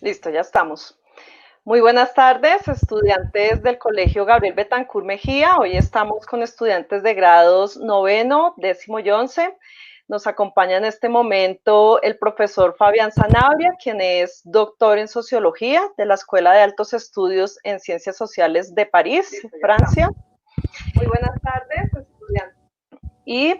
Listo, ya estamos. Muy buenas tardes, estudiantes del Colegio Gabriel Betancur Mejía. Hoy estamos con estudiantes de grados noveno, décimo y once. Nos acompaña en este momento el profesor Fabián Sanabria, quien es doctor en sociología de la Escuela de Altos Estudios en Ciencias Sociales de París, Francia. Muy buenas tardes, estudiantes y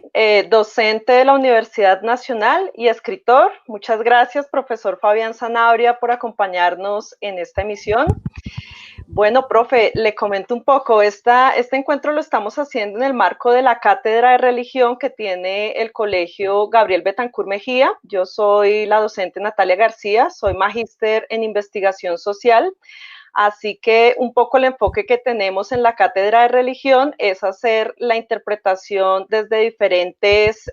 docente de la Universidad Nacional y escritor. Muchas gracias, profesor Fabián Sanabria, por acompañarnos en esta emisión. Bueno, profe, le comento un poco. Este encuentro lo estamos haciendo en el marco de la cátedra de religión que tiene el Colegio Gabriel Betancur Mejía. Yo soy la docente Natalia García, soy magíster en investigación social. Así que un poco el enfoque que tenemos en la cátedra de religión es hacer la interpretación desde diferentes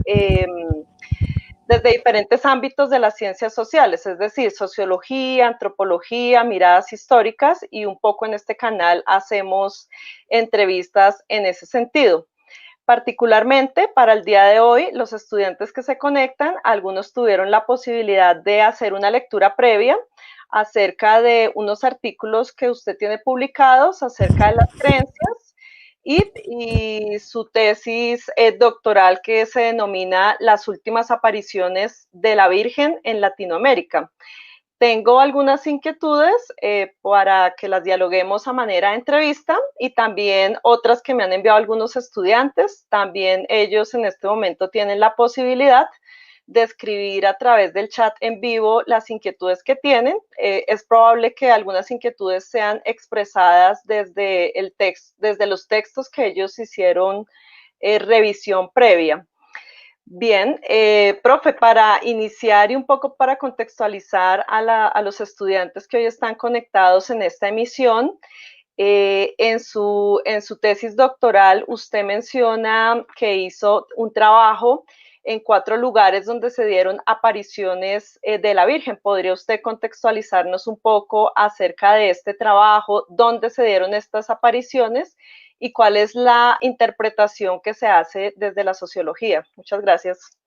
ámbitos de las ciencias sociales, es decir, sociología, antropología, miradas históricas, y un poco en este canal hacemos entrevistas en ese sentido. Particularmente para el día de hoy, los estudiantes que se conectan, algunos tuvieron la posibilidad de hacer una lectura previa acerca de unos artículos que usted tiene publicados acerca de las creencias y su tesis doctoral que se denomina Las últimas apariciones de la Virgen en Latinoamérica. Tengo algunas inquietudes para que las dialoguemos a manera de entrevista y también otras que me han enviado algunos estudiantes. También ellos en este momento tienen la posibilidad de escribir a través del chat en vivo las inquietudes que tienen. Es probable que algunas inquietudes sean expresadas desde los textos que ellos hicieron revisión previa. Bien, profe, para iniciar y un poco para contextualizar a los estudiantes que hoy están conectados en esta emisión, en su tesis doctoral usted menciona que hizo un trabajo en 4 lugares donde se dieron apariciones de la Virgen. ¿Podría usted contextualizarnos un poco acerca de este trabajo, dónde se dieron estas apariciones y cuál es la interpretación que se hace desde la sociología? Muchas gracias.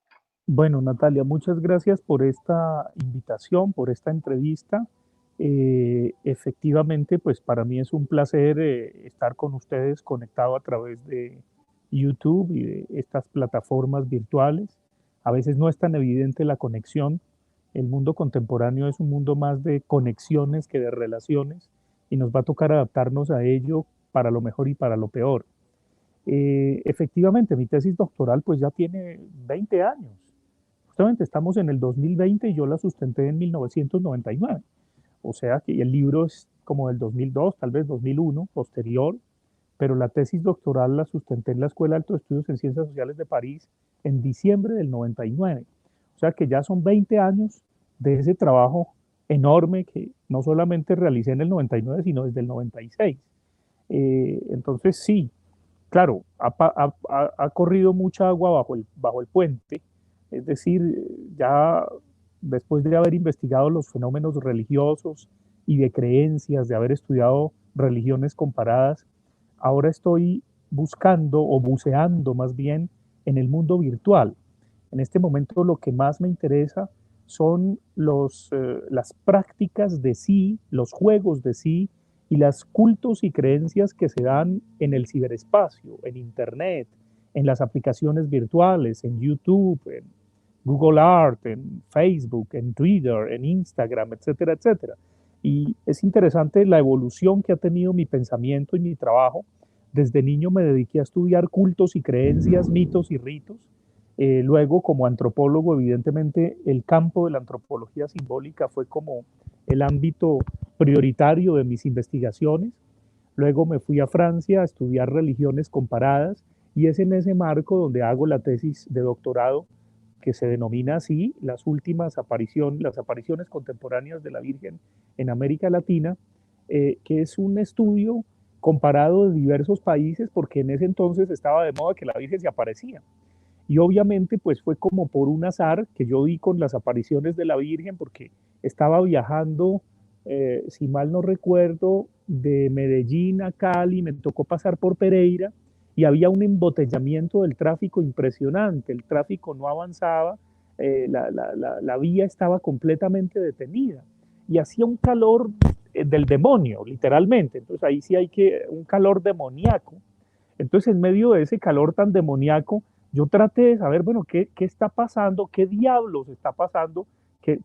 Bueno, Natalia, muchas gracias por esta invitación, por esta entrevista. Efectivamente, pues para mí es un placer estar con ustedes conectado a través de YouTube y de estas plataformas virtuales. A veces no es tan evidente la conexión. El mundo contemporáneo es un mundo más de conexiones que de relaciones y nos va a tocar adaptarnos a ello para lo mejor y para lo peor. Efectivamente, mi tesis doctoral pues ya tiene 20 años. Justamente estamos en el 2020 y yo la sustenté en 1999. O sea que el libro es como del 2002, tal vez 2001, posterior, pero la tesis doctoral la sustenté en la Escuela de Altos Estudios en Ciencias Sociales de París en diciembre del 99. O sea que ya son 20 años de ese trabajo enorme que no solamente realicé en el 99, sino desde el 96. Entonces sí, claro, ha corrido mucha agua bajo el puente, es decir, ya después de haber investigado los fenómenos religiosos y de creencias, de haber estudiado religiones comparadas, ahora estoy buscando o buceando más bien en el mundo virtual. En este momento lo que más me interesa son las prácticas de sí, los juegos de sí y las cultos y creencias que se dan en el ciberespacio, en Internet, en las aplicaciones virtuales, en YouTube, en Google Art, en Facebook, en Twitter, en Instagram, etcétera, etcétera. Y es interesante la evolución que ha tenido mi pensamiento y mi trabajo. Desde niño me dediqué a estudiar cultos y creencias, mitos y ritos. Luego, como antropólogo, evidentemente, el campo de la antropología simbólica fue como el ámbito prioritario de mis investigaciones. Luego me fui a Francia a estudiar religiones comparadas y es en ese marco donde hago la tesis de doctorado que se denomina así las apariciones contemporáneas de la Virgen en América Latina, que es un estudio comparado de diversos países porque en ese entonces estaba de moda que la Virgen se aparecía. Y obviamente pues fue como por un azar que yo di con las apariciones de la Virgen porque estaba viajando, si mal no recuerdo, de Medellín a Cali, me tocó pasar por Pereira y había un embotellamiento del tráfico impresionante, el tráfico no avanzaba, la vía estaba completamente detenida. y hacía un calor del demonio, literalmente. Entonces ahí sí hay un calor demoníaco. Entonces en medio de ese calor tan demoníaco, yo traté de saber, bueno, qué está pasando, qué diablos está pasando, que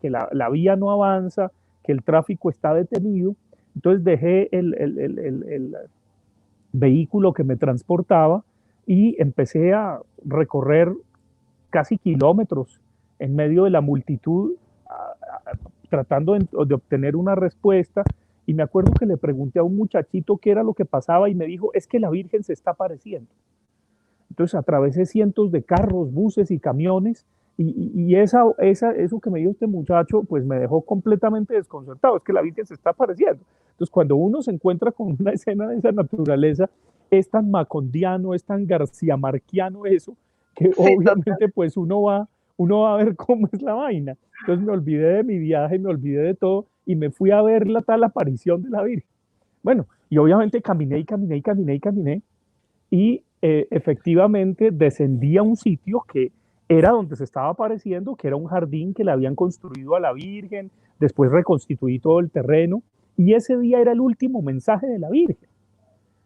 la vía no avanza, que el tráfico está detenido. Entonces dejé el vehículo que me transportaba y empecé a recorrer casi kilómetros en medio de la multitud, tratando de obtener una respuesta. Y me acuerdo que le pregunté a un muchachito qué era lo que pasaba y me dijo, es que la Virgen se está apareciendo. Entonces atravesé cientos de carros, buses y camiones y eso que me dijo este muchacho pues me dejó completamente desconcertado, es que la Virgen se está apareciendo. Entonces cuando uno se encuentra con una escena de esa naturaleza, es tan macondiano, es tan García Marquiano eso, que Sí, obviamente pues uno va a ver cómo es la vaina. Entonces me olvidé de mi viaje, me olvidé de todo y me fui a ver la tal aparición de la Virgen. Bueno, y obviamente caminé y caminé y caminé y caminé y efectivamente descendí a un sitio que era donde se estaba apareciendo, que era un jardín que le habían construido a la Virgen, después reconstituí todo el terreno y ese día era el último mensaje de la Virgen.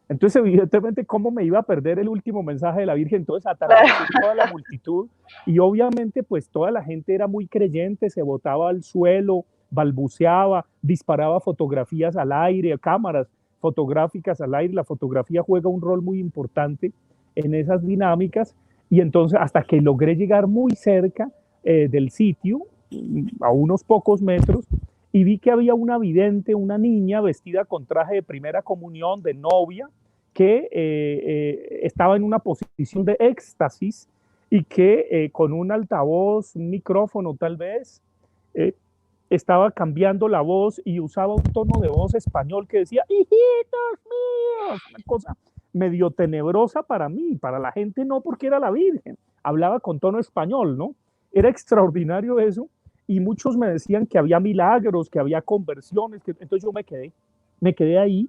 Entonces, evidentemente, ¿cómo me iba a perder el último mensaje de la Virgen? Entonces, atravesé toda la multitud y obviamente, pues toda la gente era muy creyente, se botaba al suelo, balbuceaba, disparaba fotografías al aire, cámaras fotográficas al aire. La fotografía juega un rol muy importante en esas dinámicas y entonces, hasta que logré llegar muy cerca del sitio, a unos pocos metros, y vi que había una vidente, una niña vestida con traje de primera comunión, de novia, que estaba en una posición de éxtasis y que con un altavoz, un micrófono tal vez, eh, estaba cambiando la voz y usaba un tono de voz español que decía, hijitos míos, una cosa medio tenebrosa para mí, para la gente no, porque era la Virgen, hablaba con tono español, ¿no? Era extraordinario eso y muchos me decían que había milagros, que había conversiones, entonces yo me quedé ahí,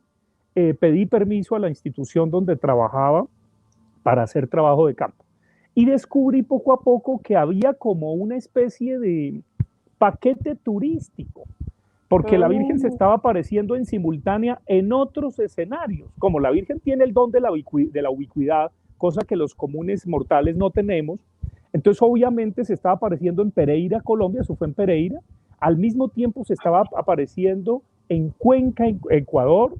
pedí permiso a la institución donde trabajaba para hacer trabajo de campo. Y descubrí poco a poco que había como una especie de paquete turístico, porque la Virgen se estaba apareciendo en simultánea en otros escenarios. Como la Virgen tiene el don de la ubicuidad, cosa que los comunes mortales no tenemos, entonces obviamente se estaba apareciendo en Pereira, Colombia, eso fue en Pereira, al mismo tiempo se estaba apareciendo en Cuenca, Ecuador,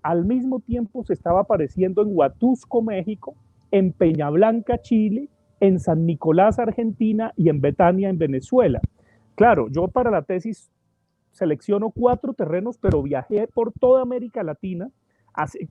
al mismo tiempo se estaba apareciendo en Huatusco, México, en Peña Blanca, Chile, en San Nicolás, Argentina y en Betania, en Venezuela. Claro, yo para la tesis selecciono 4 terrenos, pero viajé por toda América Latina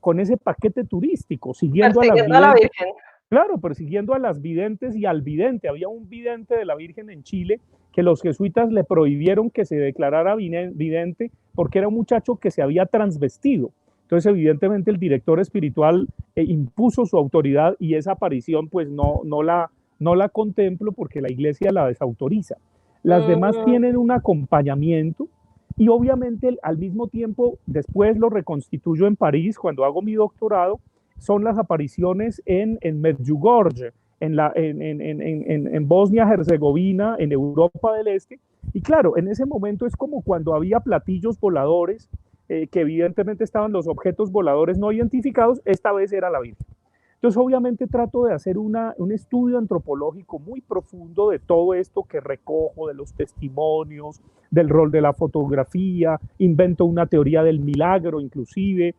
con ese paquete turístico, siguiendo a las persiguiendo a la videntes. Virgen. Claro, persiguiendo a las videntes y al vidente. Había un vidente de la Virgen en Chile que los jesuitas le prohibieron que se declarara vidente porque era un muchacho que se había transvestido. Entonces, evidentemente, el director espiritual impuso su autoridad y esa aparición, pues no la contemplo porque la iglesia la desautoriza. Las demás tienen un acompañamiento y obviamente al mismo tiempo, después lo reconstituyo en París cuando hago mi doctorado, son las apariciones en Medjugorje, en Bosnia-Herzegovina, en Europa del Este. Y claro, en ese momento es como cuando había platillos voladores, que evidentemente estaban los objetos voladores no identificados, esta vez era la Virgen. Entonces, obviamente trato de hacer un estudio antropológico muy profundo de todo esto que recojo, de los testimonios, del rol de la fotografía, invento una teoría del milagro inclusive,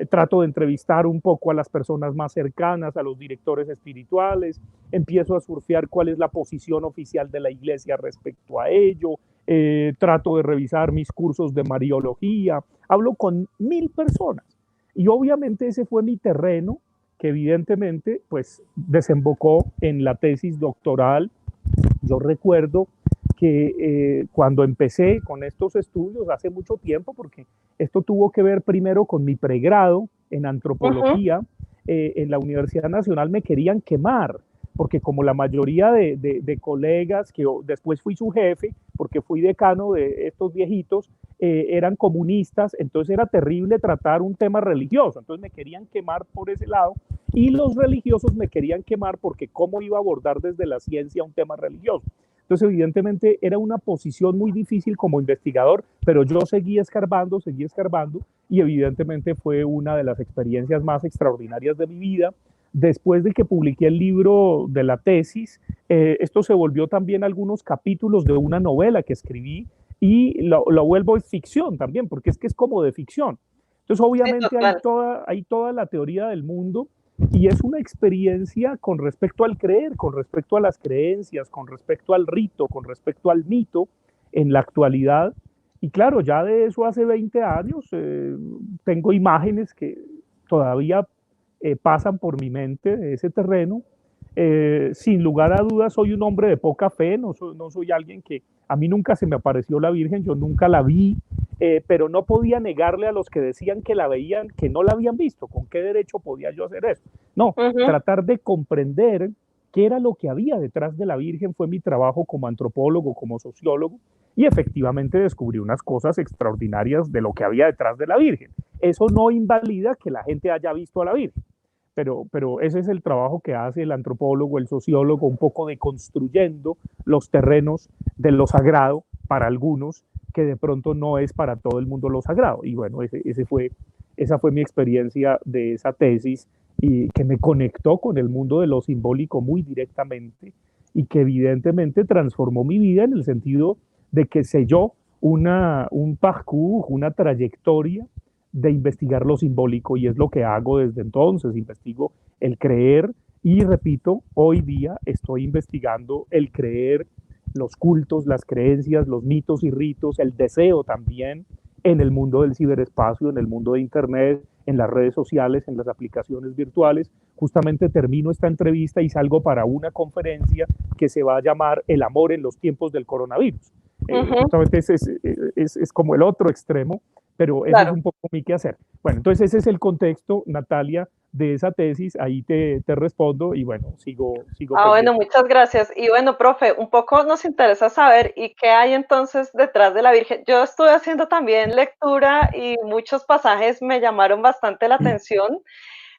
trato de entrevistar un poco a las personas más cercanas, a los directores espirituales, empiezo a surfear cuál es la posición oficial de la iglesia respecto a ello, trato de revisar mis cursos de mariología, hablo con 1000 personas. Y obviamente ese fue mi terreno que evidentemente pues desembocó en la tesis doctoral. Yo recuerdo que cuando empecé con estos estudios hace mucho tiempo, porque esto tuvo que ver primero con mi pregrado en antropología, en la Universidad Nacional me querían quemar, porque como la mayoría de colegas, que después fui su jefe, porque fui decano de estos viejitos, eran comunistas, entonces era terrible tratar un tema religioso, entonces me querían quemar por ese lado, y los religiosos me querían quemar porque cómo iba a abordar desde la ciencia un tema religioso. Entonces, evidentemente, era una posición muy difícil como investigador, pero yo seguí escarbando, y evidentemente fue una de las experiencias más extraordinarias de mi vida. Después de que publiqué el libro de la tesis, esto se volvió también algunos capítulos de una novela que escribí y lo vuelvo ficción también, porque es que es como de ficción. Entonces, Sí, obviamente total. hay toda la teoría del mundo y es una experiencia con respecto al creer, con respecto a las creencias, con respecto al rito, con respecto al mito en la actualidad. Y claro, ya de eso hace 20 años tengo imágenes que todavía pasan por mi mente de ese terreno. Sin lugar a dudas, soy un hombre de poca fe, no soy alguien que a mí nunca se me apareció la Virgen, yo nunca la vi, pero no podía negarle a los que decían que la veían, que no la habían visto. ¿Con qué derecho podía yo hacer eso? No, Ujú. tratar de comprender qué era lo que había detrás de la Virgen fue mi trabajo como antropólogo, como sociólogo, y efectivamente descubrí unas cosas extraordinarias de lo que había detrás de la Virgen. Eso no invalida que la gente haya visto a la Virgen, pero ese es el trabajo que hace el antropólogo, el sociólogo, un poco de construyendo los terrenos de lo sagrado para algunos, que de pronto no es para todo el mundo lo sagrado. Y bueno, esa fue mi experiencia de esa tesis y que me conectó con el mundo de lo simbólico muy directamente y que evidentemente transformó mi vida en el sentido de que selló un parcours, una trayectoria de investigar lo simbólico y es lo que hago desde entonces, investigo el creer y repito, hoy día estoy investigando el creer, los cultos, las creencias, los mitos y ritos, el deseo también en el mundo del ciberespacio, en el mundo de Internet, en las redes sociales, en las aplicaciones virtuales. Justamente termino esta entrevista y salgo para una conferencia que se va a llamar El amor en los tiempos del coronavirus. Ujú. Justamente es como el otro extremo, pero ese es Claro. un poco mi quehacer. Bueno, entonces ese es el contexto, Natalia, de esa tesis. Ahí te respondo y bueno, sigo Ah, bueno, pendiente. muchas gracias. Y bueno, profe, un poco nos interesa saber y qué hay entonces detrás de la Virgen. Yo estuve haciendo también lectura y muchos pasajes me llamaron bastante la atención.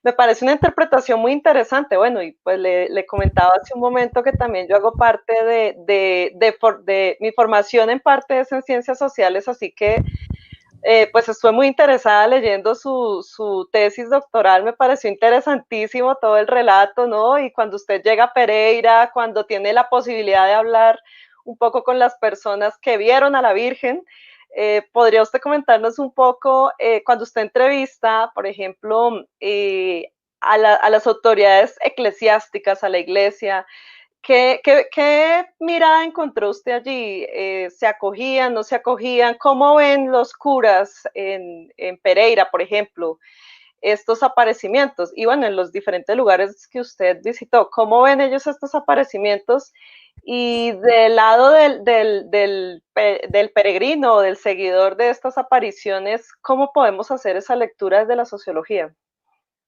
Me parece una interpretación muy interesante. Bueno, y pues le comentaba hace un momento que también yo hago parte de mi formación en parte es en ciencias sociales, así que pues estuve muy interesada leyendo su tesis doctoral, me pareció interesantísimo todo el relato, ¿no? Y cuando usted llega a Pereira, cuando tiene la posibilidad de hablar un poco con las personas que vieron a la Virgen, ¿podría usted comentarnos un poco, cuando usted entrevista, por ejemplo, a las autoridades eclesiásticas, a la iglesia, ¿qué mirada encontró usted allí? ¿Se acogían, no se acogían? ¿Cómo ven los curas en Pereira, por ejemplo, estos aparecimientos? Y bueno, en los diferentes lugares que usted visitó, ¿cómo ven ellos estos aparecimientos? Y del lado del peregrino o del seguidor de estas apariciones, ¿cómo podemos hacer esa lectura desde la sociología?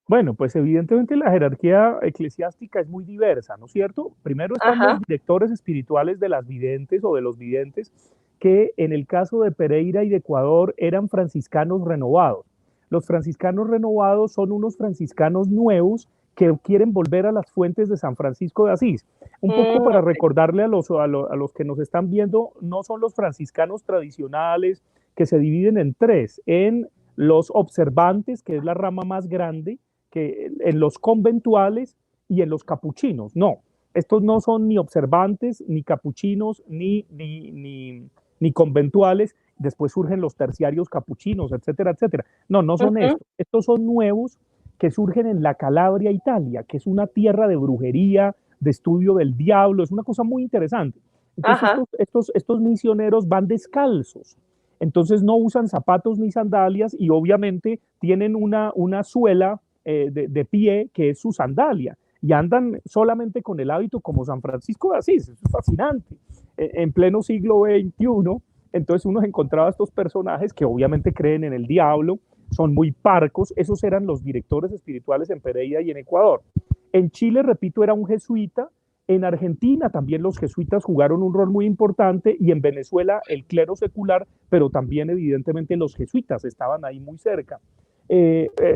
Bueno, pues evidentemente la jerarquía eclesiástica es muy diversa, ¿no es cierto? Primero están los Ajá. directores espirituales de las videntes o de los videntes, que en el caso de Pereira y de Ecuador eran franciscanos renovados. Los franciscanos renovados son unos franciscanos nuevos que quieren volver a las fuentes de San Francisco de Asís. Un poco para Ok. recordarle a los que nos están viendo, no son los franciscanos tradicionales que se dividen en tres, en los observantes, que es la rama más grande, que en los conventuales y en los capuchinos. No, estos no son ni observantes, ni capuchinos, ni conventuales. Después surgen los terciarios capuchinos, etcétera, etcétera. No, no son Ujú. estos. Estos son nuevos que surgen en la Calabria, Italia, que es una tierra de brujería, de estudio del diablo, es una cosa muy interesante. Entonces Ajá. estos misioneros van descalzos, entonces no usan zapatos ni sandalias y obviamente tienen una suela de pie que es su sandalia y andan solamente con el hábito como San Francisco de Asís. Eso es fascinante. En pleno siglo XXI, entonces uno encontraba estos personajes que obviamente creen en el diablo, son muy parcos, esos eran los directores espirituales en Pereira y en Ecuador. En Chile, repito, era un jesuita. En Argentina también los jesuitas jugaron un rol muy importante y en Venezuela el clero secular, pero también evidentemente los jesuitas estaban ahí muy cerca.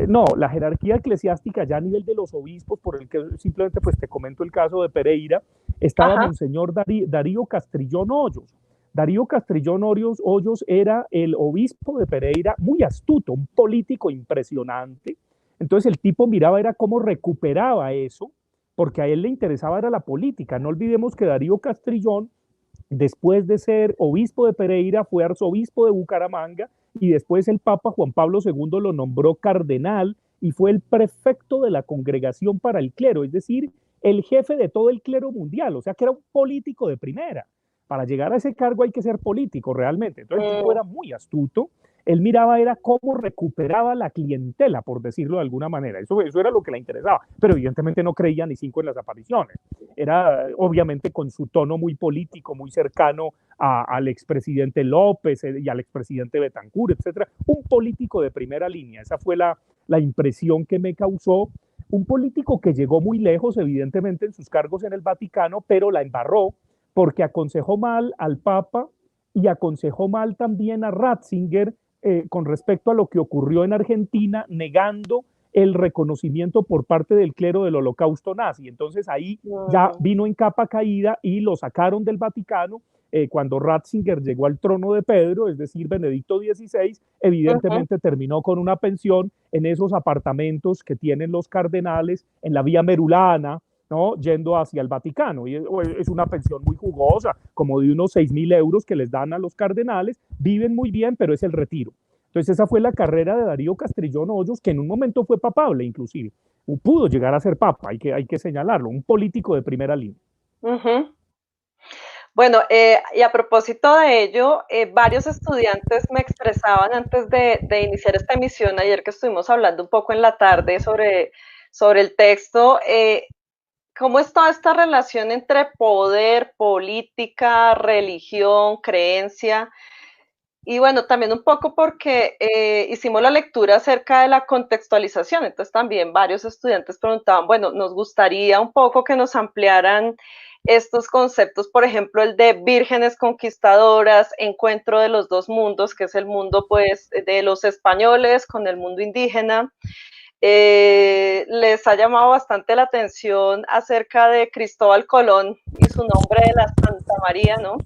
No, la jerarquía eclesiástica ya a nivel de los obispos, por el que simplemente pues te comento el caso de Pereira, estaba Ajá. Monseñor Darío Castrillón Hoyos. Darío Castrillón Hoyos era el obispo de Pereira, muy astuto, un político impresionante. Entonces el tipo miraba era cómo recuperaba eso, porque a él le interesaba era la política. No olvidemos que Darío Castrillón, después de ser obispo de Pereira, fue arzobispo de Bucaramanga y después el Papa Juan Pablo II lo nombró cardenal y fue el prefecto de la congregación para el clero, es decir, el jefe de todo el clero mundial, o sea que era un político de primera. Para llegar a ese cargo hay que ser político realmente. Entonces el tipo Mm, era muy astuto, él miraba era cómo recuperaba la clientela, por decirlo de alguna manera. Eso era lo que le interesaba, pero evidentemente no creía ni cinco en las apariciones. Era obviamente con su tono muy político, muy cercano al expresidente López y al expresidente Betancourt, etcétera. Un político de primera línea. Esa fue la impresión que me causó. Un político que llegó muy lejos, evidentemente, en sus cargos en el Vaticano, pero la embarró porque aconsejó mal al Papa y aconsejó mal también a Ratzinger con respecto a lo que ocurrió en Argentina, negando el reconocimiento por parte del clero del holocausto nazi. Entonces ahí ya mm, vino en capa caída y lo sacaron del Vaticano. Cuando Ratzinger llegó al trono de Pedro, es decir, Benedicto XVI, ujú. evidentemente terminó con una pensión en esos apartamentos que tienen los cardenales en la vía Merulana, ¿no? Yendo hacia el Vaticano. Y es una pensión muy jugosa, como de unos 6.000 euros que les dan a los cardenales. Viven muy bien, pero es el retiro. Entonces esa fue la carrera de Darío Castrillón Hoyos, que en un momento fue papable inclusive. Pudo llegar a ser papa, hay que señalarlo, un político de primera línea. Ujú. Bueno, y a propósito de ello, varios estudiantes me expresaban antes de iniciar esta emisión, ayer que estuvimos hablando un poco en la tarde sobre el texto, cómo es toda esta relación entre poder, política, religión, creencia. Y bueno, también un poco porque hicimos la lectura acerca de la contextualización, entonces también varios estudiantes preguntaban, bueno, nos gustaría un poco que nos ampliaran estos conceptos, por ejemplo, el de vírgenes conquistadoras, encuentro de los dos mundos, que es el mundo pues de los españoles con el mundo indígena. Les ha llamado bastante la atención acerca de Cristóbal Colón y su nombre de la Santa María, ¿no?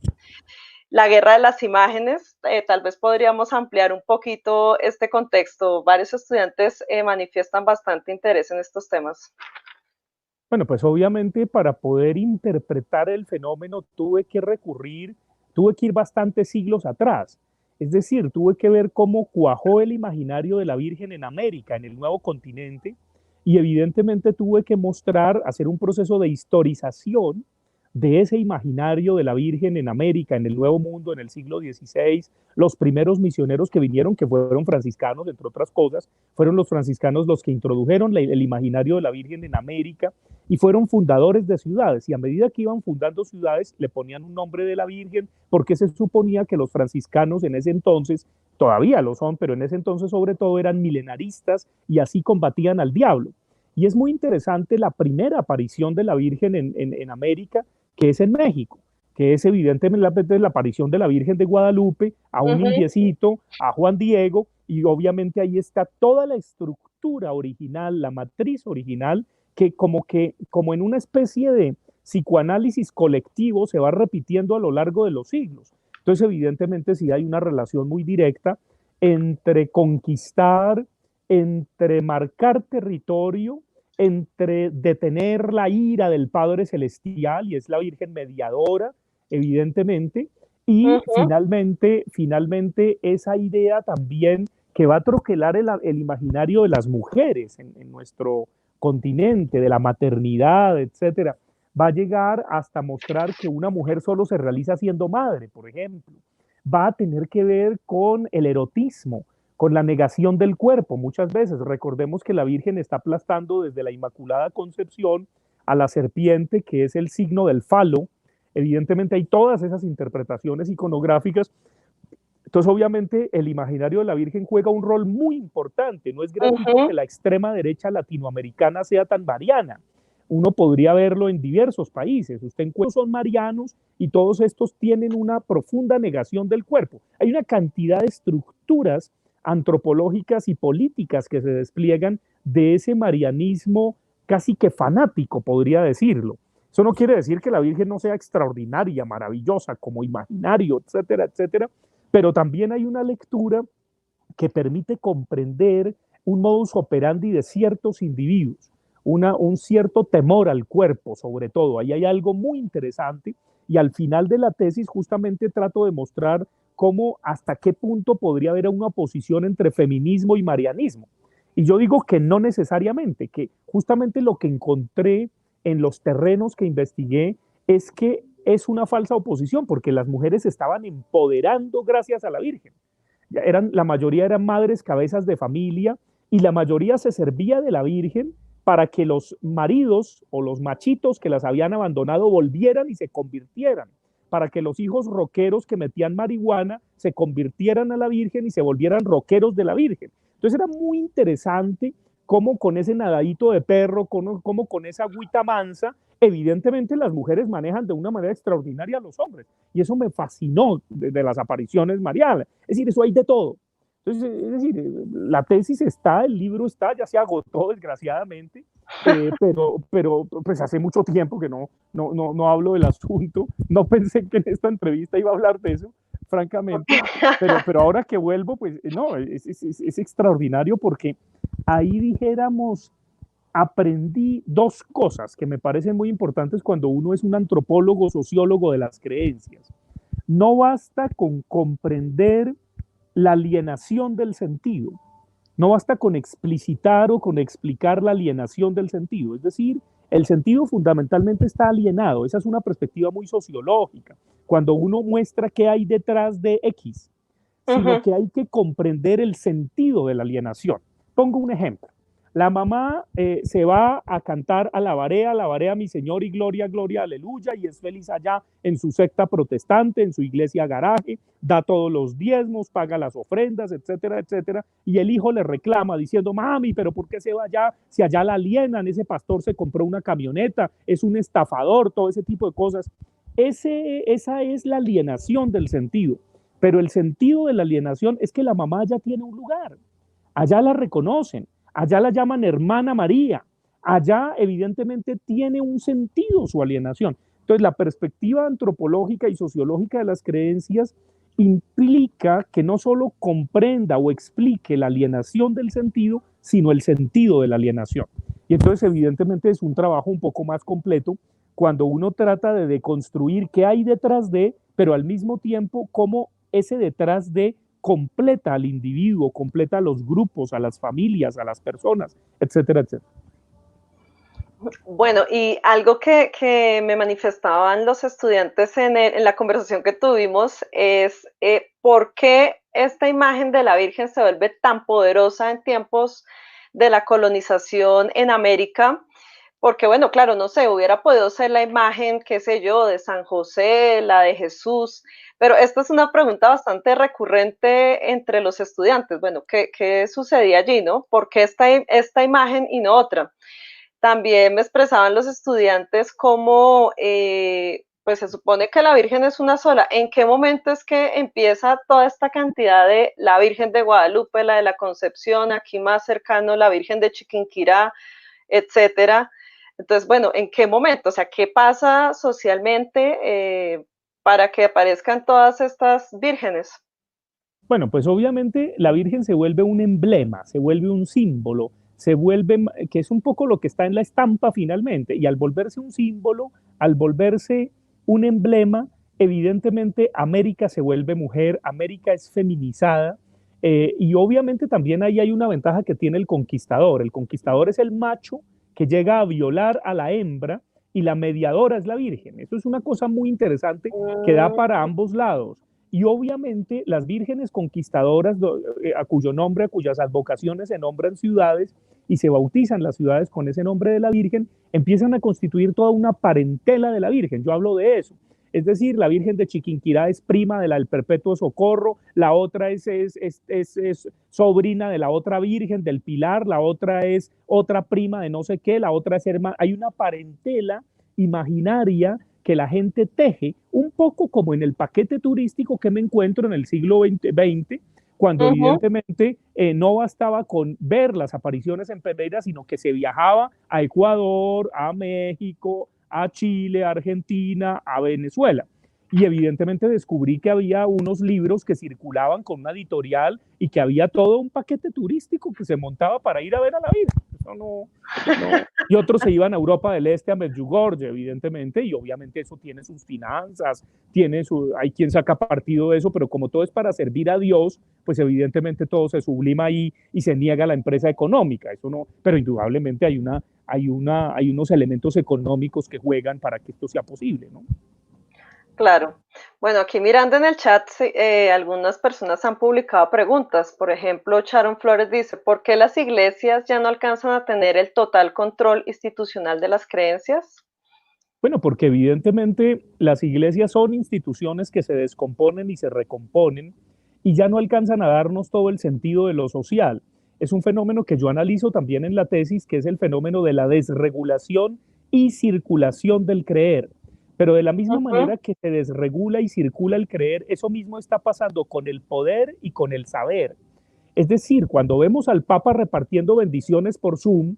La guerra de las imágenes, tal vez podríamos ampliar un poquito este contexto. Varios estudiantes manifiestan bastante interés en estos temas. Bueno, pues obviamente para poder interpretar el fenómeno tuve que ir bastantes siglos atrás. Es decir, tuve que ver cómo cuajó el imaginario de la Virgen en América, en el nuevo continente, y evidentemente tuve que mostrar, hacer un proceso de historización de ese imaginario de la Virgen en América, en el Nuevo Mundo, en el siglo XVI. Los primeros misioneros que vinieron, que fueron franciscanos, entre otras cosas, fueron los franciscanos los que introdujeron el imaginario de la Virgen en América y fueron fundadores de ciudades. Y a medida que iban fundando ciudades, le ponían un nombre de la Virgen porque se suponía que los franciscanos en ese entonces, todavía lo son, pero en ese entonces sobre todo eran milenaristas y así combatían al diablo. Y es muy interesante la primera aparición de la Virgen en América, que es en México, que es evidentemente la aparición de la Virgen de Guadalupe a un Uh -huh. indiecito, a Juan Diego, y obviamente ahí está toda la estructura original, la matriz original, como en una especie de psicoanálisis colectivo se va repitiendo a lo largo de los siglos. Entonces, evidentemente, sí hay una relación muy directa entre conquistar, entre marcar territorio, entre detener la ira del Padre Celestial, y es la Virgen mediadora, evidentemente, Uh y -huh. finalmente esa idea también que va a troquelar el imaginario de las mujeres en nuestro continente, de la maternidad, etcétera, va a llegar hasta mostrar que una mujer solo se realiza siendo madre, por ejemplo. Va a tener que ver con el erotismo, con la negación del cuerpo. Muchas veces recordemos que la Virgen está aplastando desde la Inmaculada Concepción a la serpiente, que es el signo del falo. Evidentemente hay todas esas interpretaciones iconográficas. Entonces, obviamente, el imaginario de la Virgen juega un rol muy importante. No es Uh gratuito -huh. que la extrema derecha latinoamericana sea tan mariana. Uno podría verlo en diversos países. Usted encuentra son marianos y todos estos tienen una profunda negación del cuerpo. Hay una cantidad de estructuras antropológicas y políticas que se despliegan de ese marianismo casi que fanático, podría decirlo. Eso no quiere decir que la Virgen no sea extraordinaria, maravillosa, como imaginario, etcétera, etcétera, pero también hay una lectura que permite comprender un modus operandi de ciertos individuos, un cierto temor al cuerpo, sobre todo. Ahí hay algo muy interesante y al final de la tesis justamente trato de mostrar cómo hasta qué punto podría haber una oposición entre feminismo y marianismo. Y yo digo que no necesariamente, que justamente lo que encontré en los terrenos que investigué es que es una falsa oposición, porque las mujeres se estaban empoderando gracias a la Virgen. La mayoría eran madres cabezas de familia y la mayoría se servía de la Virgen para que los maridos o los machitos que las habían abandonado volvieran y se convirtieran, para que los hijos roqueros que metían marihuana se convirtieran a la Virgen y se volvieran roqueros de la Virgen. Entonces era muy interesante cómo con ese nadadito de perro, cómo con esa agüita mansa, evidentemente las mujeres manejan de una manera extraordinaria a los hombres. Y eso me fascinó de las apariciones marianas. Es decir, eso hay de todo. Entonces, es decir, la tesis está, el libro está, ya se agotó desgraciadamente, pero pues hace mucho tiempo que no hablo del asunto. No pensé que en esta entrevista iba a hablar de eso, francamente, pero ahora que vuelvo, pues no, es extraordinario porque ahí dijéramos, aprendí dos cosas que me parecen muy importantes cuando uno es un antropólogo, sociólogo de las creencias. No basta con comprender la alienación del sentido, no basta con explicitar o con explicar la alienación del sentido, es decir, el sentido fundamentalmente está alienado, esa es una perspectiva muy sociológica, cuando uno muestra qué hay detrás de X, sino que hay que comprender el sentido de la alienación. Pongo un ejemplo. La mamá se va a cantar alabaré a mi Señor y gloria, gloria, aleluya, y es feliz allá en su secta protestante, en su iglesia garaje, da todos los diezmos, paga las ofrendas, etcétera, etcétera, y el hijo le reclama diciendo, mami, pero ¿por qué se va allá? Si allá la alienan, ese pastor se compró una camioneta, es un estafador, todo ese tipo de cosas. Esa es la alienación del sentido, pero el sentido de la alienación es que la mamá ya tiene un lugar, allá la reconocen, allá la llaman hermana María, allá evidentemente tiene un sentido su alienación. Entonces la perspectiva antropológica y sociológica de las creencias implica que no solo comprenda o explique la alienación del sentido, sino el sentido de la alienación. Y entonces evidentemente es un trabajo un poco más completo cuando uno trata de deconstruir qué hay detrás de, pero al mismo tiempo cómo ese detrás de completa al individuo, completa a los grupos, a las familias, a las personas, etcétera, etcétera. Bueno, y algo que me manifestaban los estudiantes en la conversación que tuvimos es por qué esta imagen de la Virgen se vuelve tan poderosa en tiempos de la colonización en América, porque bueno, claro, no sé, hubiera podido ser la imagen, qué sé yo, de San José, la de Jesús, pero esta es una pregunta bastante recurrente entre los estudiantes. Bueno, ¿qué sucedía allí, no? ¿Por qué esta imagen y no otra? También me expresaban los estudiantes cómo, pues se supone que la Virgen es una sola. ¿En qué momento es que empieza toda esta cantidad de la Virgen de Guadalupe, la de la Concepción, aquí más cercano la Virgen de Chiquinquirá, etcétera? Entonces, bueno, ¿en qué momento? O sea, ¿qué pasa socialmente para que aparezcan todas estas vírgenes? Bueno, pues obviamente la Virgen se vuelve un emblema, se vuelve un símbolo, se vuelve, que es un poco lo que está en la estampa finalmente, y al volverse un símbolo, al volverse un emblema, evidentemente América se vuelve mujer, América es feminizada, y obviamente también ahí hay una ventaja que tiene el conquistador es el macho que llega a violar a la hembra y la mediadora es la Virgen. Eso es una cosa muy interesante que da para ambos lados. Y obviamente las vírgenes conquistadoras, a cuyo nombre, a cuyas advocaciones se nombran ciudades y se bautizan las ciudades con ese nombre de la Virgen, empiezan a constituir toda una parentela de la Virgen. Yo hablo de eso. Es decir, la Virgen de Chiquinquirá es prima de la del Perpetuo Socorro, la otra es sobrina de la otra Virgen del Pilar, la otra es otra prima de no sé qué, la otra es hermana. Hay una parentela imaginaria que la gente teje, un poco como en el paquete turístico que me encuentro en el siglo XX, cuando Ujú. evidentemente no bastaba con ver las apariciones en Pereira, sino que se viajaba a Ecuador, a México, a Chile, a Argentina, a Venezuela. Y evidentemente descubrí que había unos libros que circulaban con una editorial y que había todo un paquete turístico que se montaba para ir a ver a la vida. Eso no. Y otros se iban a Europa del Este, a Medjugorje, evidentemente, y obviamente eso tiene sus finanzas, hay quien saca partido de eso, pero como todo es para servir a Dios, pues evidentemente todo se sublima ahí y se niega la empresa económica. Eso no, pero indudablemente hay unos elementos económicos que juegan para que esto sea posible, ¿no? Claro. Bueno, aquí mirando en el chat, sí, algunas personas han publicado preguntas. Por ejemplo, Sharon Flores dice, ¿por qué las iglesias ya no alcanzan a tener el total control institucional de las creencias? Bueno, porque evidentemente las iglesias son instituciones que se descomponen y se recomponen y ya no alcanzan a darnos todo el sentido de lo social. Es un fenómeno que yo analizo también en la tesis, que es el fenómeno de la desregulación y circulación del creer. Pero de la misma Ujú. manera que se desregula y circula el creer, eso mismo está pasando con el poder y con el saber. Es decir, cuando vemos al Papa repartiendo bendiciones por Zoom,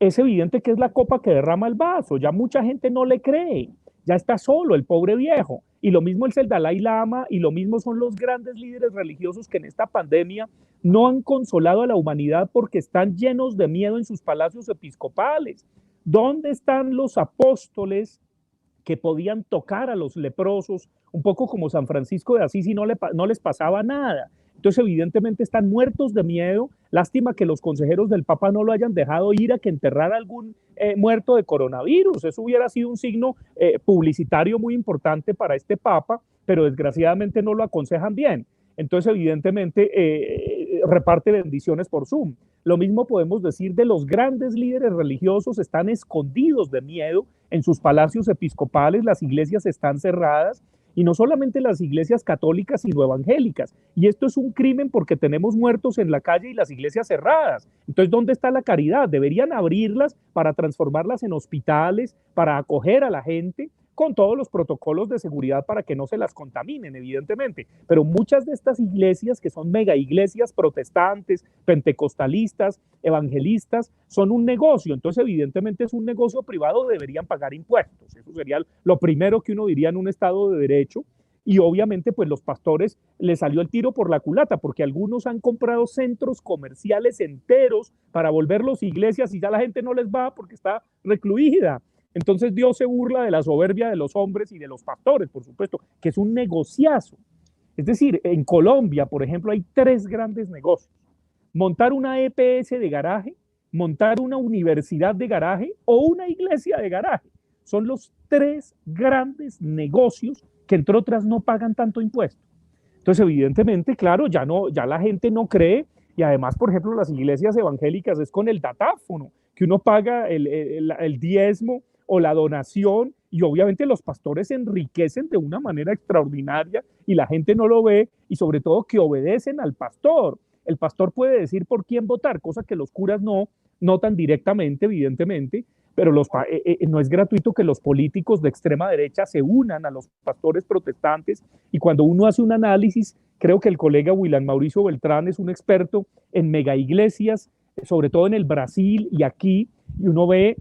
es evidente que es la copa que derrama el vaso. Ya mucha gente no le cree. Ya está solo el pobre viejo. Y lo mismo es el Dalai Lama y lo mismo son los grandes líderes religiosos que en esta pandemia no han consolado a la humanidad porque están llenos de miedo en sus palacios episcopales. ¿Dónde están los apóstoles que podían tocar a los leprosos, un poco como San Francisco de Asís y no les pasaba nada? Entonces, evidentemente están muertos de miedo. Lástima que los consejeros del Papa no lo hayan dejado ir a que enterrara algún muerto de coronavirus. Eso hubiera sido un signo publicitario muy importante para este Papa, pero desgraciadamente no lo aconsejan bien. Entonces, evidentemente, reparte bendiciones por Zoom. Lo mismo podemos decir de los grandes líderes religiosos, están escondidos de miedo en sus palacios episcopales, las iglesias están cerradas, y no solamente las iglesias católicas, sino evangélicas. Y esto es un crimen porque tenemos muertos en la calle y las iglesias cerradas. Entonces, ¿dónde está la caridad? Deberían abrirlas para transformarlas en hospitales, para acoger a la gente, con todos los protocolos de seguridad para que no se las contaminen, evidentemente. Pero muchas de estas iglesias, que son mega iglesias protestantes, pentecostalistas, evangelistas, son un negocio. Entonces, evidentemente es un negocio privado, deberían pagar impuestos. Eso sería lo primero que uno diría en un Estado de Derecho. Y obviamente, pues los pastores les salió el tiro por la culata, porque algunos han comprado centros comerciales enteros para volverlos iglesias y ya la gente no les va porque está recluida. Entonces Dios se burla de la soberbia de los hombres y de los pastores, por supuesto, que es un negociazo. Es decir, en Colombia, por ejemplo, hay tres grandes negocios. Montar una EPS de garaje, montar una universidad de garaje o una iglesia de garaje. Son los tres grandes negocios que, entre otras, no pagan tanto impuesto. Entonces, evidentemente, claro, ya la gente no cree, y además, por ejemplo, las iglesias evangélicas es con el datáfono, que uno paga el diezmo o la donación, y obviamente los pastores se enriquecen de una manera extraordinaria y la gente no lo ve, y sobre todo que obedecen al pastor. El pastor puede decir por quién votar, cosa que los curas no tan directamente, evidentemente, pero no es gratuito que los políticos de extrema derecha se unan a los pastores protestantes, y cuando uno hace un análisis, creo que el colega William Mauricio Beltrán es un experto en mega iglesias, sobre todo en el Brasil y aquí, y uno ve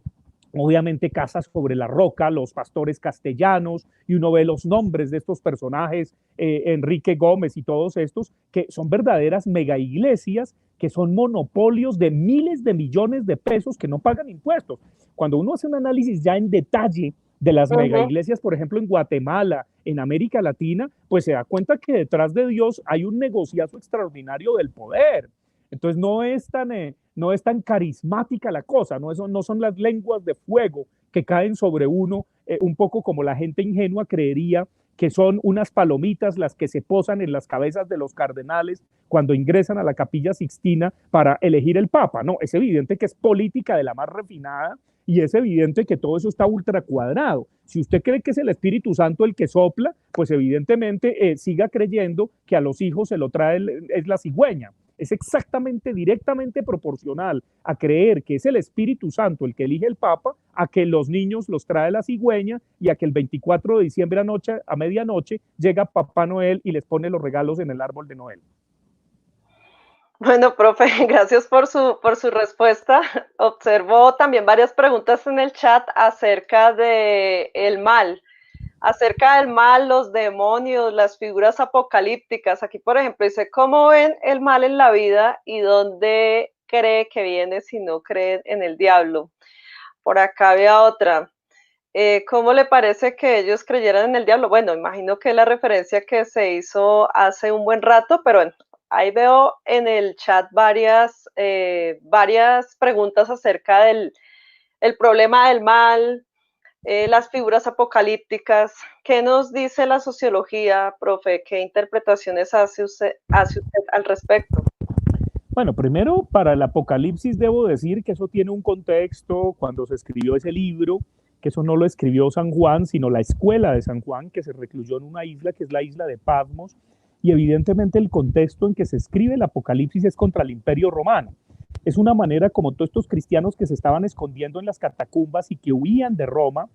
obviamente Casas sobre la Roca, los pastores castellanos, y uno ve los nombres de estos personajes, Enrique Gómez y todos estos, que son verdaderas mega iglesias, que son monopolios de miles de millones de pesos que no pagan impuestos. Cuando uno hace un análisis ya en detalle de las mega Ujú. iglesias, por ejemplo, en Guatemala, en América Latina, pues se da cuenta que detrás de Dios hay un negociazo extraordinario del poder. Entonces no es tan carismática la cosa, no son las lenguas de fuego que caen sobre uno, un poco como la gente ingenua creería que son unas palomitas las que se posan en las cabezas de los cardenales cuando ingresan a la Capilla Sixtina para elegir el Papa. No, es evidente que es política de la más refinada, y es evidente que todo eso está ultra cuadrado. Si usted cree que es el Espíritu Santo el que sopla, pues evidentemente siga creyendo que a los hijos se lo trae es la cigüeña. Es exactamente, directamente proporcional a creer que es el Espíritu Santo el que elige el Papa, a que los niños los trae la cigüeña, y a que el 24 de diciembre a medianoche llega Papá Noel y les pone los regalos en el árbol de Noel. Bueno, profe, gracias por su respuesta. Observo también varias preguntas en el chat acerca de el mal, acerca del mal, los demonios, las figuras apocalípticas. Aquí, por ejemplo, dice, ¿cómo ven el mal en la vida y dónde cree que viene si no cree en el diablo? Por acá había otra. ¿Cómo le parece que ellos creyeran en el diablo? Bueno, imagino que la referencia que se hizo hace un buen rato, pero bueno, ahí veo en el chat varias preguntas acerca del el problema del mal, las figuras apocalípticas. ¿Qué nos dice la sociología, profe? ¿Qué interpretaciones hace usted al respecto? Bueno, primero, para el Apocalipsis debo decir que eso tiene un contexto cuando se escribió ese libro, que eso no lo escribió San Juan, sino la escuela de San Juan, que se recluyó en una isla, que es la isla de Patmos, y evidentemente el contexto en que se escribe el Apocalipsis es contra el Imperio Romano. Es una manera como todos estos cristianos que se estaban escondiendo en las catacumbas y que huían de Roma,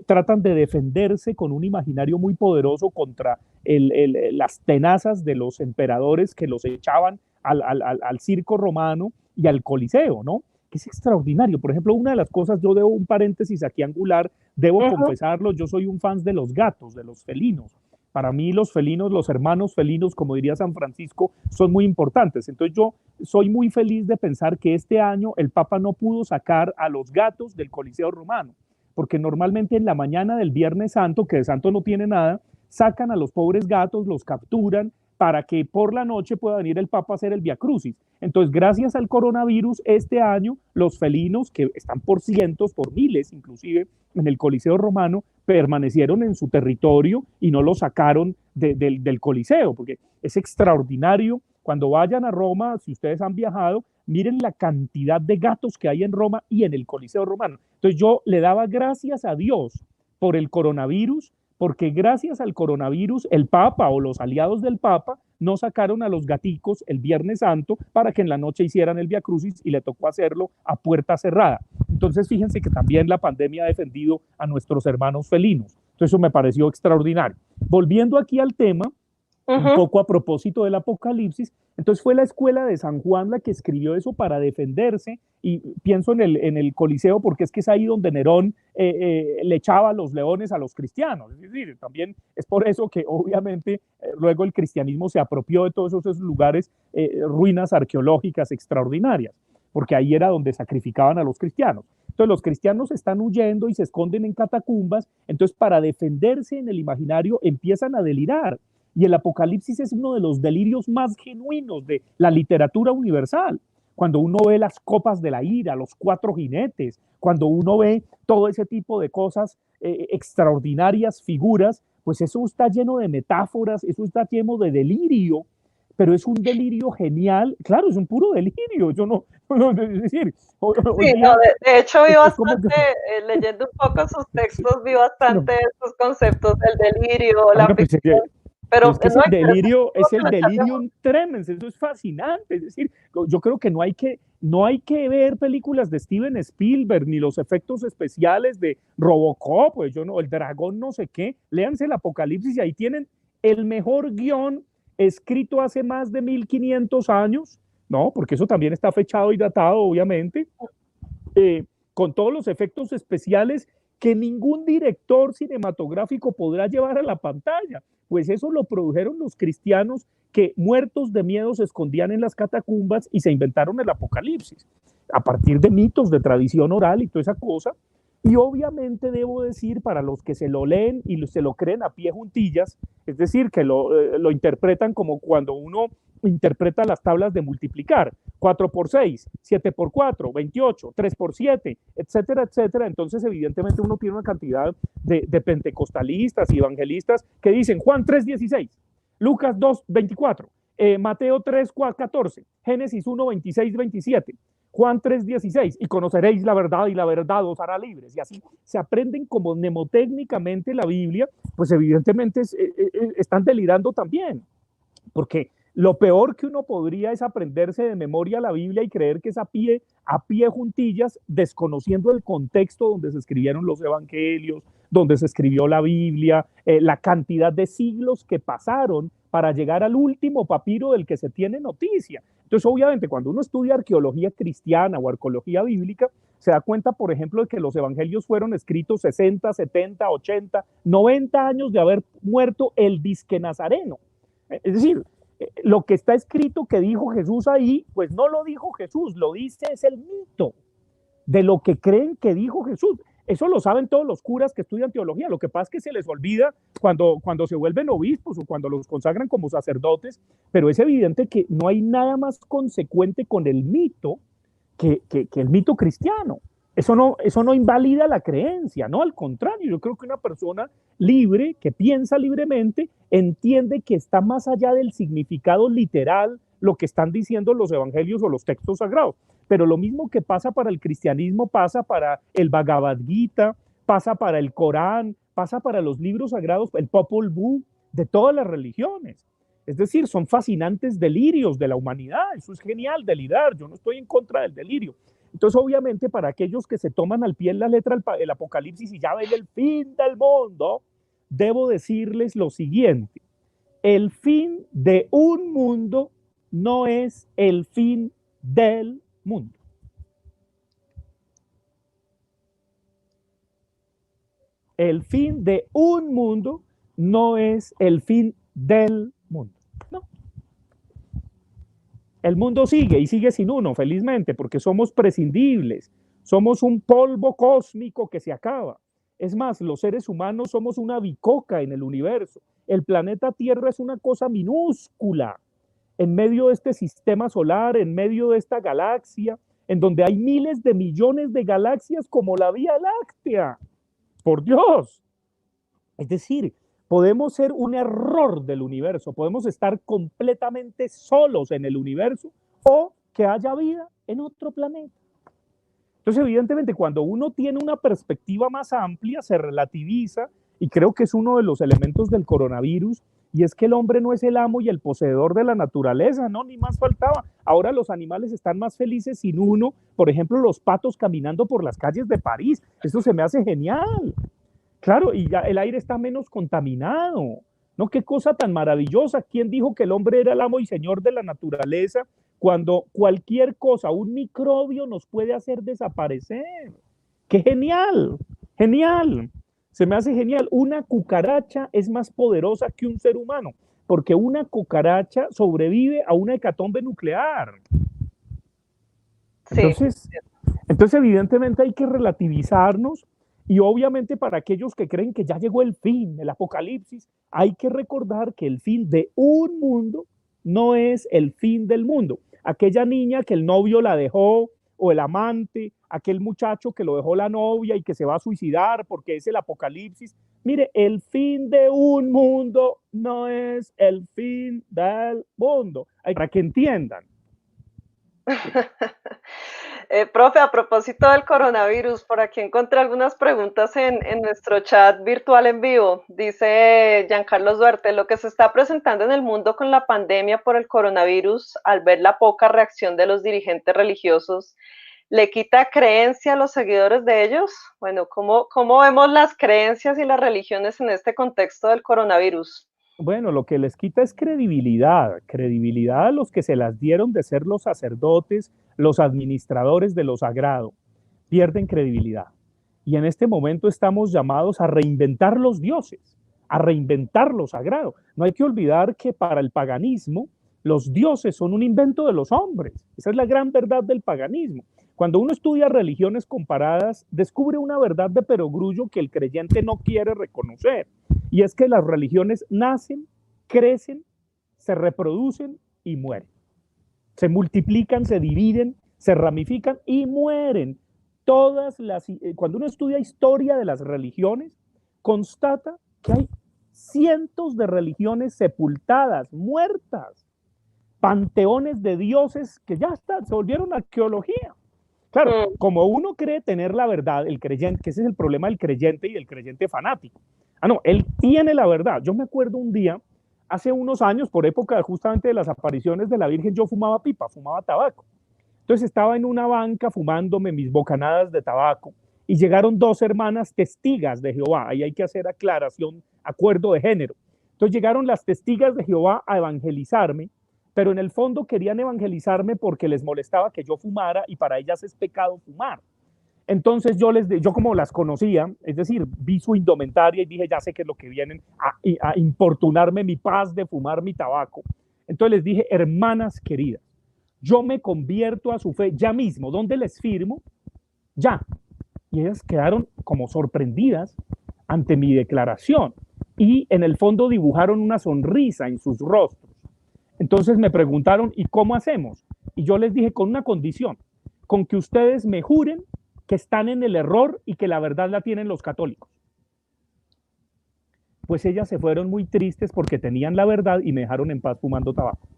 tratan de defenderse con un imaginario muy poderoso contra las tenazas de los emperadores que los echaban al circo romano y al coliseo, ¿no? Que es extraordinario. Por ejemplo, una de las cosas, yo debo un paréntesis aquí angular, debo Uh -huh, confesarlo, yo soy un fan de los gatos, de los felinos. Para mí los felinos, los hermanos felinos, como diría San Francisco, son muy importantes. Entonces yo soy muy feliz de pensar que este año el Papa no pudo sacar a los gatos del Coliseo Romano, porque normalmente en la mañana del Viernes Santo, que de santo no tiene nada, sacan a los pobres gatos, los capturan, para que por la noche pueda venir el Papa a hacer el Via Crucis. Entonces, gracias al coronavirus, este año los felinos, que están por cientos, por miles inclusive, en el Coliseo Romano, permanecieron en su territorio y no los sacaron del Coliseo, porque es extraordinario. Cuando vayan a Roma, si ustedes han viajado, miren la cantidad de gatos que hay en Roma y en el Coliseo Romano. Entonces yo le daba gracias a Dios por el coronavirus, porque gracias al coronavirus el Papa o los aliados del Papa no sacaron a los gaticos el Viernes Santo para que en la noche hicieran el Via Crucis y le tocó hacerlo a puerta cerrada. Entonces fíjense que también la pandemia ha defendido a nuestros hermanos felinos. Entonces eso me pareció extraordinario. Volviendo aquí al tema, uh un -huh. poco a propósito del Apocalipsis, entonces fue la escuela de San Juan la que escribió eso para defenderse, y pienso en el Coliseo porque es que es ahí donde Nerón le echaba los leones a los cristianos, es decir, también es por eso que obviamente luego el cristianismo se apropió de todos esos lugares, ruinas arqueológicas extraordinarias, porque ahí era donde sacrificaban a los cristianos. Entonces los cristianos están huyendo y se esconden en catacumbas, entonces para defenderse en el imaginario empiezan a delirar. Y el Apocalipsis es uno de los delirios más genuinos de la literatura universal. Cuando uno ve las copas de la ira, los cuatro jinetes, cuando uno ve todo ese tipo de cosas, extraordinarias figuras, pues eso está lleno de metáforas, eso está lleno de delirio, pero es un delirio genial. Claro, es un puro delirio. Yo no, es decir, hoy Sí, no, día de hecho vi es como que, bastante, leyendo un poco sus textos, vi bastante no, estos conceptos del delirio, ah, la bueno, pues, ficción, pero pero es que no, interesante es que el lo delirium charlemos. tremens, eso es fascinante. Es decir, yo creo que no hay que ver películas de Steven Spielberg ni los efectos especiales de Robocop, pues yo no, el dragón no sé qué. Léanse el Apocalipsis y ahí tienen el mejor guión escrito hace más de 1500 años, ¿no? Porque eso también está fechado y datado, obviamente, eh, con todos los efectos especiales que ningún director cinematográfico podrá llevar a la pantalla. Pues eso lo produjeron los cristianos que muertos de miedo se escondían en las catacumbas y se inventaron el Apocalipsis a partir de mitos, de tradición oral y toda esa cosa. Y obviamente debo decir, para los que se lo leen y se lo creen a pie juntillas, es decir, que lo interpretan como cuando uno interpreta las tablas de multiplicar, 4 por 6, 7 por 4, 28, 3 por 7, etcétera, etcétera. Entonces, evidentemente, uno tiene una cantidad de pentecostalistas y evangelistas que dicen Juan 3:16, Lucas 2:24, Mateo 3:14, Génesis 1:26, 27. Juan 3:16, y conoceréis la verdad y la verdad os hará libres. Y así se aprenden como mnemotécnicamente la Biblia, pues evidentemente están delirando también, porque lo peor que uno podría es aprenderse de memoria la Biblia y creer que es a pie juntillas, desconociendo el contexto donde se escribieron los evangelios, donde se escribió la Biblia, la cantidad de siglos que pasaron para llegar al último papiro del que se tiene noticia. Entonces, obviamente, cuando uno estudia arqueología cristiana o arqueología bíblica, se da cuenta, por ejemplo, de que los evangelios fueron escritos 60, 70, 80, 90 años de haber muerto el disque nazareno. Es decir, lo que está escrito que dijo Jesús ahí, pues no lo dijo Jesús, lo dice es el mito de lo que creen que dijo Jesús. Eso lo saben todos los curas que estudian teología. Lo que pasa es que se les olvida cuando se vuelven obispos o cuando los consagran como sacerdotes, pero es evidente que no hay nada más consecuente con el mito que el mito cristiano. Eso no invalida la creencia, no, al contrario, yo creo que una persona libre, que piensa libremente, entiende que está más allá del significado literal lo que están diciendo los evangelios o los textos sagrados. Pero lo mismo que pasa para el cristianismo pasa para el Bhagavad Gita, pasa para el Corán, pasa para los libros sagrados, el Popol Vuh, de todas las religiones. Es decir, son fascinantes delirios de la humanidad. Eso es genial, delirar. Yo no estoy en contra del delirio. Entonces, obviamente, para aquellos que se toman al pie en la letra el Apocalipsis y ya ven el fin del mundo, debo decirles lo siguiente. El fin de un mundo no es el fin del mundo. El fin de un mundo no es el fin del mundo. No. El mundo sigue y sigue sin uno, felizmente, porque somos prescindibles. Somos un polvo cósmico que se acaba. Es más, los seres humanos somos una bicoca en el universo. El planeta Tierra es una cosa minúscula en medio de este sistema solar, en medio de esta galaxia, en donde hay miles de millones de galaxias como la Vía Láctea. Por Dios. Es decir, podemos ser un error del universo, podemos estar completamente solos en el universo o que haya vida en otro planeta. Entonces, evidentemente, cuando uno tiene una perspectiva más amplia, se relativiza, y creo que es uno de los elementos del coronavirus, y es que el hombre no es el amo y el poseedor de la naturaleza, no, ni más faltaba. Ahora los animales están más felices sin uno, por ejemplo, los patos caminando por las calles de París, eso se me hace genial. Claro, y ya el aire está menos contaminado, ¿no? Qué cosa tan maravillosa. ¿Quién dijo que el hombre era el amo y señor de la naturaleza cuando cualquier cosa, un microbio nos puede hacer desaparecer? ¡Qué genial! ¡Genial! Se me hace genial. Una cucaracha es más poderosa que un ser humano, porque una cucaracha sobrevive a una hecatombe nuclear. Entonces, entonces evidentemente hay que relativizarnos, y obviamente para aquellos que creen que ya llegó el fin, el apocalipsis, hay que recordar que el fin de un mundo no es el fin del mundo. Aquella niña que el novio la dejó, o el amante, aquel muchacho que lo dejó la novia y que se va a suicidar porque es el apocalipsis. Mire, el fin de un mundo no es el fin del mundo. Para que entiendan. Profe, a propósito del coronavirus, por aquí encontré algunas preguntas en nuestro chat virtual en vivo. Dice Giancarlos Duarte, lo que se está presentando en el mundo con la pandemia por el coronavirus, al ver la poca reacción de los dirigentes religiosos, ¿le quita creencia a los seguidores de ellos? Bueno, ¿cómo vemos las creencias y las religiones en este contexto del coronavirus? Bueno, lo que les quita es credibilidad a los que se las dieron de ser los sacerdotes, los administradores de lo sagrado. Pierden credibilidad. Y en este momento estamos llamados a reinventar los dioses, a reinventar lo sagrado. No hay que olvidar que para el paganismo los dioses son un invento de los hombres. Esa es la gran verdad del paganismo. Cuando uno estudia religiones comparadas, descubre una verdad de perogrullo que el creyente no quiere reconocer. Y es que las religiones nacen, crecen, se reproducen y mueren. Se multiplican, se dividen, se ramifican y mueren. Cuando uno estudia historia de las religiones, constata que hay cientos de religiones sepultadas, muertas, panteones de dioses que ya están, se volvieron arqueología. Claro, como uno cree tener la verdad, el creyente, que ese es el problema del creyente y del creyente fanático. No, él tiene la verdad. Yo me acuerdo un día, hace unos años, por época justamente de las apariciones de la Virgen, yo fumaba pipa, fumaba tabaco. Entonces estaba en una banca fumándome mis bocanadas de tabaco y llegaron dos hermanas testigas de Jehová. Ahí hay que hacer aclaración, acuerdo de género. Entonces llegaron las testigas de Jehová a evangelizarme, pero en el fondo querían evangelizarme porque les molestaba que yo fumara y para ellas es pecado fumar. Entonces yo como las conocía, es decir, vi su indumentaria y dije, ya sé que es lo que vienen a importunarme mi paz de fumar mi tabaco. Entonces les dije, hermanas queridas, yo me convierto a su fe ya mismo. ¿Dónde les firmo? Ya. Y ellas quedaron como sorprendidas ante mi declaración y en el fondo dibujaron una sonrisa en sus rostros. Entonces me preguntaron, ¿y cómo hacemos? Y yo les dije, con una condición, con que ustedes me juren que están en el error y que la verdad la tienen los católicos. Pues ellas se fueron muy tristes porque tenían la verdad y me dejaron en paz fumando tabaco.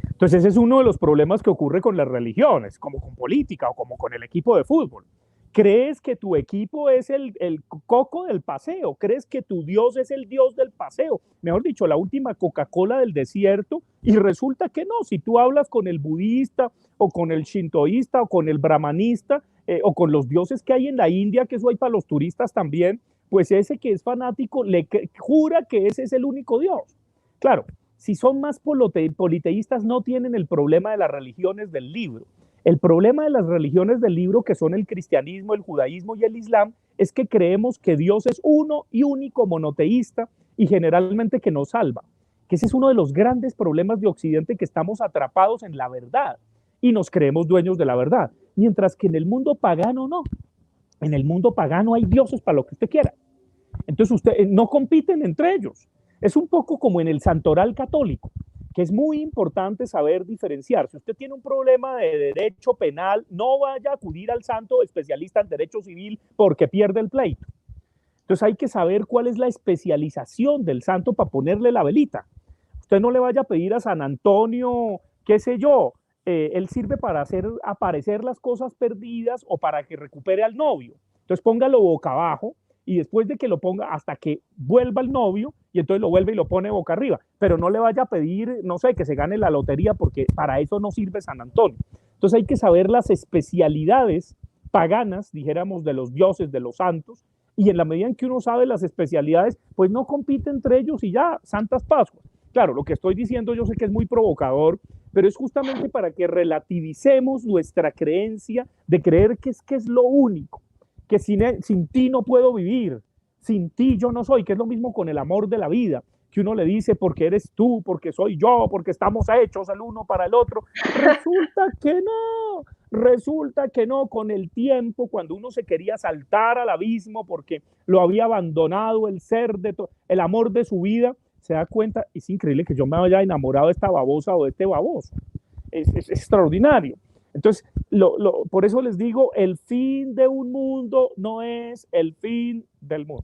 Entonces ese es uno de los problemas que ocurre con las religiones, como con política o como con el equipo de fútbol. ¿Crees que tu equipo es el coco del paseo? ¿Crees que tu Dios es el Dios del paseo? Mejor dicho, la última Coca-Cola del desierto, y resulta que no. Si tú hablas con el budista o con el shintoísta o con el brahmanista o con los dioses que hay en la India, que eso hay para los turistas también, pues ese que es fanático le jura que ese es el único Dios. Claro, si son más politeístas no tienen el problema de las religiones del libro. El problema de las religiones del libro, que son el cristianismo, el judaísmo y el islam, es que creemos que Dios es uno y único monoteísta y generalmente que nos salva. Que ese es uno de los grandes problemas de Occidente, que estamos atrapados en la verdad y nos creemos dueños de la verdad. Mientras que en el mundo pagano no. En el mundo pagano hay dioses para lo que usted quiera. Entonces ustedes no compiten entre ellos. Es un poco como en el santoral católico, que es muy importante saber diferenciar. Si usted tiene un problema de derecho penal, no vaya a acudir al santo especialista en derecho civil porque pierde el pleito. Entonces hay que saber cuál es la especialización del santo para ponerle la velita. Usted no le vaya a pedir a San Antonio, qué sé yo, él sirve para hacer aparecer las cosas perdidas o para que recupere al novio. Entonces póngalo boca abajo y después de que lo ponga hasta que vuelva el novio y entonces lo vuelve y lo pone boca arriba, pero no le vaya a pedir, no sé, que se gane la lotería porque para eso no sirve San Antonio. Entonces hay que saber las especialidades paganas, dijéramos, de los dioses, de los santos, y en la medida en que uno sabe las especialidades, pues no compite entre ellos y ya, santas Pascuas. Claro, lo que estoy diciendo yo sé que es muy provocador, pero es justamente para que relativicemos nuestra creencia de creer que es lo único, que sin ti no puedo vivir, sin ti yo no soy, que es lo mismo con el amor de la vida, que uno le dice porque eres tú, porque soy yo, porque estamos hechos el uno para el otro. Resulta que no, con el tiempo, cuando uno se quería saltar al abismo porque lo había abandonado el ser, el amor de su vida, se da cuenta, es increíble que yo me haya enamorado de esta babosa o de este baboso. Es extraordinario. Entonces, por eso les digo, el fin de un mundo no es el fin del mundo.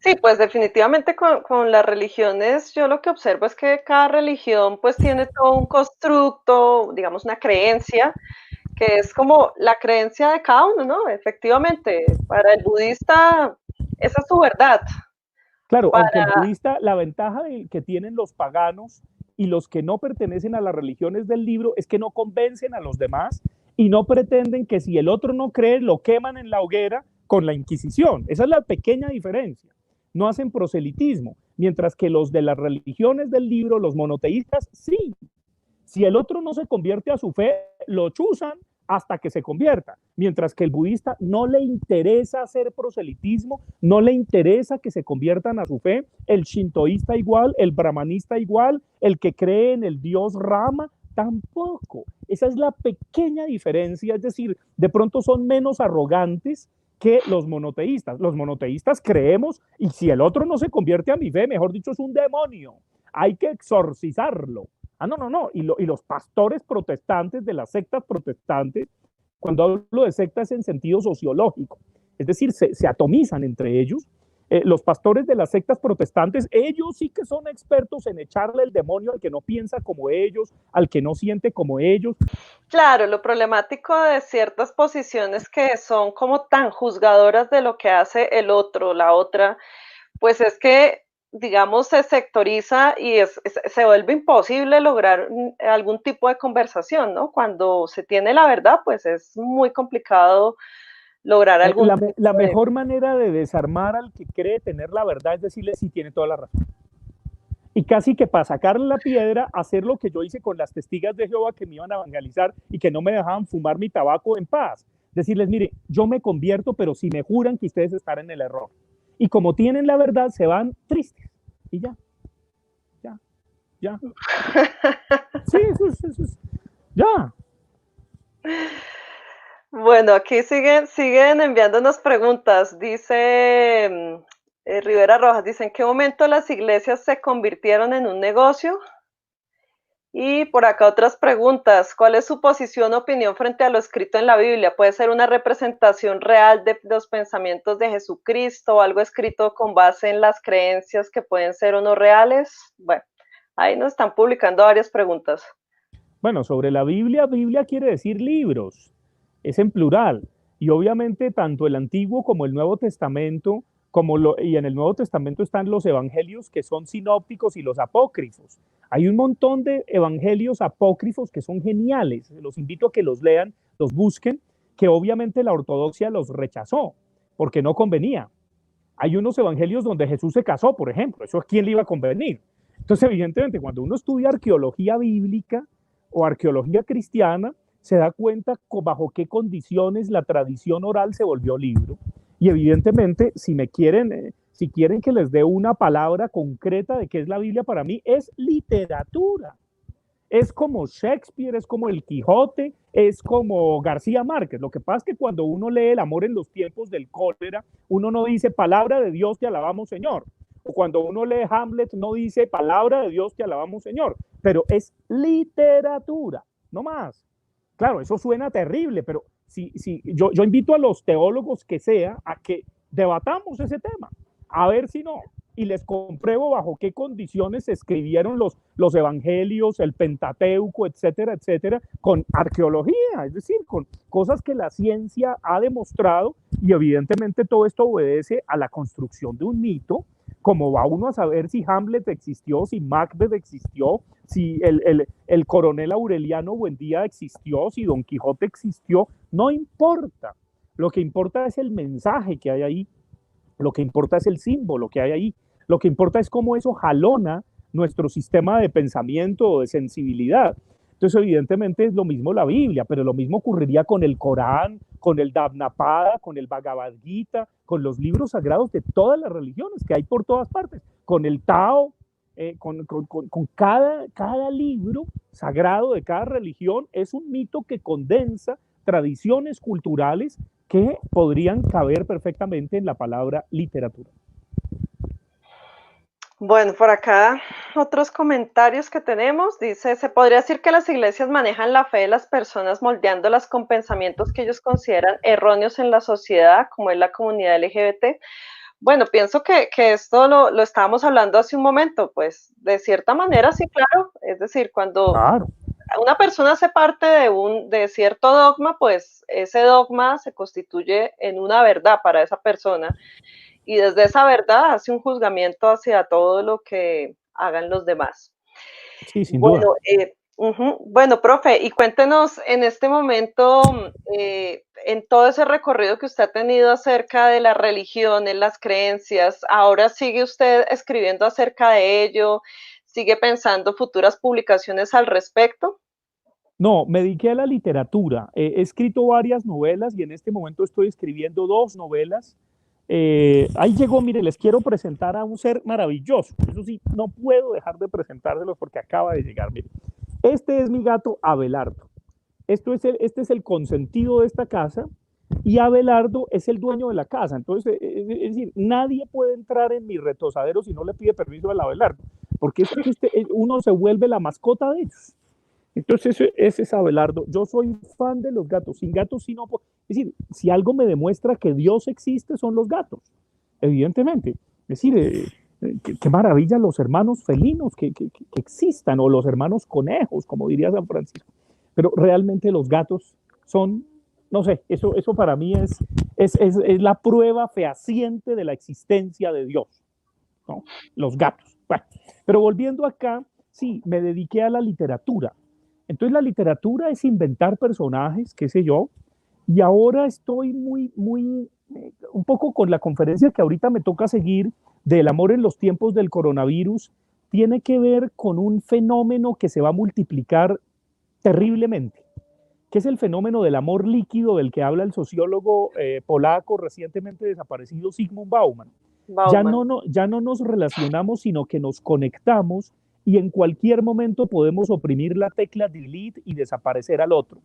Sí, pues definitivamente con las religiones yo lo que observo es que cada religión pues tiene todo un constructo, digamos una creencia, que es como la creencia de cada uno, ¿no? Efectivamente, para el budista esa es su verdad. Claro, aunque el budista, la ventaja que tienen los paganos y los que no pertenecen a las religiones del libro es que no convencen a los demás y no pretenden que si el otro no cree, lo queman en la hoguera con la Inquisición. Esa es la pequeña diferencia. No hacen proselitismo, mientras que los de las religiones del libro, los monoteístas, sí. Si el otro no se convierte a su fe, lo chuzan hasta que se convierta, mientras que el budista no le interesa hacer proselitismo, no le interesa que se conviertan a su fe, el shintoísta igual, el brahmanista igual, el que cree en el dios Rama, tampoco. Esa es la pequeña diferencia, es decir, de pronto son menos arrogantes que los monoteístas. Los monoteístas creemos, y si el otro no se convierte a mi fe, mejor dicho, es un demonio, hay que exorcizarlo. No. Y los pastores protestantes de las sectas protestantes, cuando hablo de sectas en sentido sociológico, es decir, se atomizan entre ellos. Los pastores de las sectas protestantes, ellos sí que son expertos en echarle el demonio al que no piensa como ellos, al que no siente como ellos. Claro, lo problemático de ciertas posiciones que son como tan juzgadoras de lo que hace el otro, la otra, pues es que digamos, se sectoriza y se vuelve imposible lograr algún tipo de conversación, ¿no? Cuando se tiene la verdad, pues es muy complicado lograr algún La tipo de... mejor manera de desarmar al que cree tener la verdad es decirle si tiene toda la razón. Y casi que para sacarle la piedra, hacer lo que yo hice con las testigas de Jehová que me iban a evangelizar y que no me dejaban fumar mi tabaco en paz. Decirles, mire, yo me convierto, pero si me juran que ustedes están en el error. Y como tienen la verdad, se van tristes. Y ya, ya, ya. Sí, eso es, ya. Bueno, aquí siguen enviándonos preguntas. Dice Rivera Rojas, dice, ¿en qué momento las iglesias se convirtieron en un negocio? Y por acá otras preguntas. ¿Cuál es su posición o opinión frente a lo escrito en la Biblia? ¿Puede ser una representación real de los pensamientos de Jesucristo o algo escrito con base en las creencias que pueden ser o no reales? Bueno, ahí nos están publicando varias preguntas. Bueno, sobre la Biblia, Biblia quiere decir libros, es en plural. Y obviamente tanto el Antiguo como el Nuevo Testamento, y en el Nuevo Testamento están los evangelios que son sinópticos y los apócrifos. Hay un montón de evangelios apócrifos que son geniales, los invito a que los lean, los busquen, que obviamente la ortodoxia los rechazó, porque no convenía. Hay unos evangelios donde Jesús se casó, por ejemplo, eso a quién le iba a convenir. Entonces, evidentemente, cuando uno estudia arqueología bíblica o arqueología cristiana, se da cuenta bajo qué condiciones la tradición oral se volvió libro. Y evidentemente, si quieren que les dé una palabra concreta de qué es la Biblia para mí, es literatura. Es como Shakespeare, es como el Quijote, es como García Márquez. Lo que pasa es que cuando uno lee El amor en los tiempos del cólera, uno no dice palabra de Dios te alabamos Señor. O cuando uno lee Hamlet, no dice palabra de Dios te alabamos Señor. Pero es literatura, no más. Claro, eso suena terrible, pero yo invito a los teólogos que sea a que debatamos ese tema, a ver si no. Y les compruebo bajo qué condiciones se escribieron los evangelios, el Pentateuco, etcétera, etcétera, con arqueología, es decir, con cosas que la ciencia ha demostrado, y evidentemente todo esto obedece a la construcción de un mito. Como va uno a saber si Hamlet existió, si Macbeth existió, si el coronel Aureliano Buendía existió, si Don Quijote existió, no importa. Lo que importa es el mensaje que hay ahí, lo que importa es el símbolo que hay ahí, lo que importa es cómo eso jalona nuestro sistema de pensamiento o de sensibilidad. Entonces, evidentemente es lo mismo la Biblia, pero lo mismo ocurriría con el Corán, con el Dhammapada, con el Bhagavad Gita, con los libros sagrados de todas las religiones que hay por todas partes, con el Tao, con cada libro sagrado de cada religión es un mito que condensa tradiciones culturales que podrían caber perfectamente en la palabra literatura. Bueno, por acá otros comentarios que tenemos. Dice, ¿se podría decir que las iglesias manejan la fe de las personas moldeándolas con pensamientos que ellos consideran erróneos en la sociedad, como es la comunidad LGBT? Bueno, pienso que esto lo estábamos hablando hace un momento, pues de cierta manera sí, claro. Es decir, cuando Claro. una persona hace parte de cierto dogma, pues ese dogma se constituye en una verdad para esa persona. Y desde esa verdad hace un juzgamiento hacia todo lo que hagan los demás. Sí, sin duda. Bueno, bueno, profe, y cuéntenos en este momento, en todo ese recorrido que usted ha tenido acerca de las religiones, las creencias, ¿ahora sigue usted escribiendo acerca de ello? ¿Sigue pensando futuras publicaciones al respecto? No, me dediqué a la literatura. He escrito varias novelas y en este momento estoy escribiendo 2 novelas. Ahí llegó, mire, les quiero presentar a un ser maravilloso. Eso sí, no puedo dejar de presentárselos porque acaba de llegar. Mire, este es mi gato Abelardo. Este es el consentido de esta casa y Abelardo es el dueño de la casa. Entonces, es decir, nadie puede entrar en mi retosadero si no le pide permiso al Abelardo, porque es que uno se vuelve la mascota de ellos. Entonces, ese es Abelardo. Yo soy fan de los gatos. Sin gatos, sí no puedo. Es decir, si algo me demuestra que Dios existe, son los gatos, evidentemente. Es decir, qué maravilla los hermanos felinos que existan, o los hermanos conejos, como diría San Francisco. Pero realmente los gatos son, no sé, eso para mí es la prueba fehaciente de la existencia de Dios. ¿no? Los gatos. Bueno, pero volviendo acá, sí, me dediqué a la literatura. Entonces la literatura es inventar personajes, qué sé yo, y ahora estoy un poco con la conferencia que ahorita me toca seguir del amor en los tiempos del coronavirus, tiene que ver con un fenómeno que se va a multiplicar terriblemente, que es el fenómeno del amor líquido del que habla el sociólogo polaco recientemente desaparecido Zygmunt Bauman. Bauman. Ya no nos relacionamos, sino que nos conectamos y en cualquier momento podemos oprimir la tecla delete y desaparecer al otro.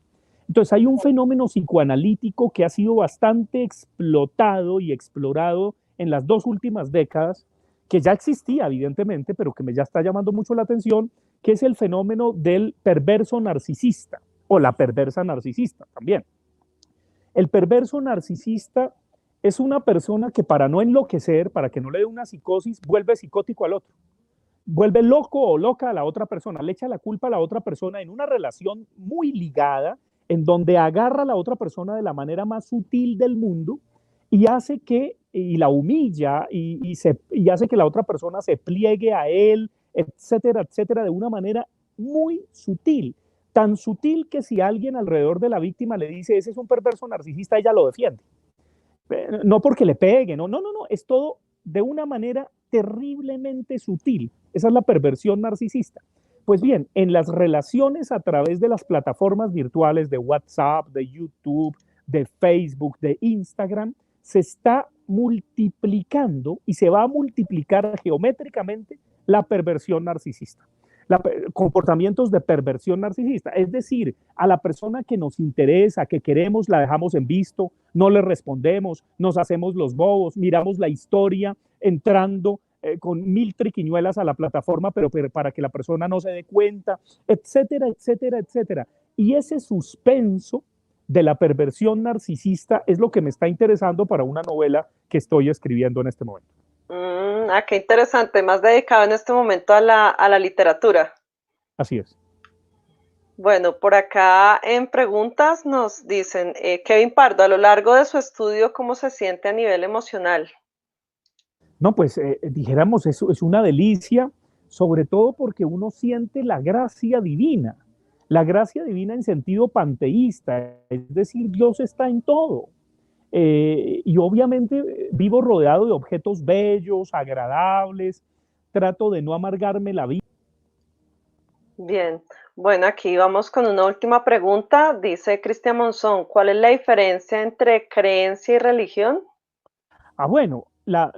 Entonces hay un fenómeno psicoanalítico que ha sido bastante explotado y explorado en las 2 últimas décadas, que ya existía evidentemente, pero que me ya está llamando mucho la atención, que es el fenómeno del perverso narcisista o la perversa narcisista también. El perverso narcisista es una persona que para no enloquecer, para que no le dé una psicosis, vuelve psicótico al otro. Vuelve loco o loca a la otra persona, le echa la culpa a la otra persona en una relación muy ligada, en donde agarra a la otra persona de la manera más sutil del mundo y hace que, y la humilla y hace que la otra persona se pliegue a él, etcétera, etcétera, de una manera muy sutil. Tan sutil que si alguien alrededor de la víctima le dice, ese es un perverso narcisista, ella lo defiende. No porque le pegue, no, es todo de una manera terriblemente sutil. Esa es la perversión narcisista. Pues bien, en las relaciones a través de las plataformas virtuales de WhatsApp, de YouTube, de Facebook, de Instagram, se está multiplicando y se va a multiplicar geométricamente la perversión narcisista. Comportamientos de perversión narcisista, es decir, a la persona que nos interesa, que queremos, la dejamos en visto, no le respondemos, nos hacemos los bobos, miramos la historia entrando con 1000 triquiñuelas a la plataforma, pero para que la persona no se dé cuenta, etcétera, etcétera, etcétera. Y ese suspenso de la perversión narcisista es lo que me está interesando para una novela que estoy escribiendo en este momento. Qué interesante, más dedicado en este momento a la literatura. Así es. Bueno, por acá en preguntas nos dicen, Kevin Pardo, a lo largo de su estudio, ¿cómo se siente a nivel emocional? No, pues dijéramos, eso es una delicia, sobre todo porque uno siente la gracia divina en sentido panteísta, es decir, Dios está en todo. Y obviamente vivo rodeado de objetos bellos, agradables, trato de no amargarme la vida. Bien, bueno, aquí vamos con una última pregunta. Dice Cristian Monzón, ¿cuál es la diferencia entre creencia y religión? Bueno,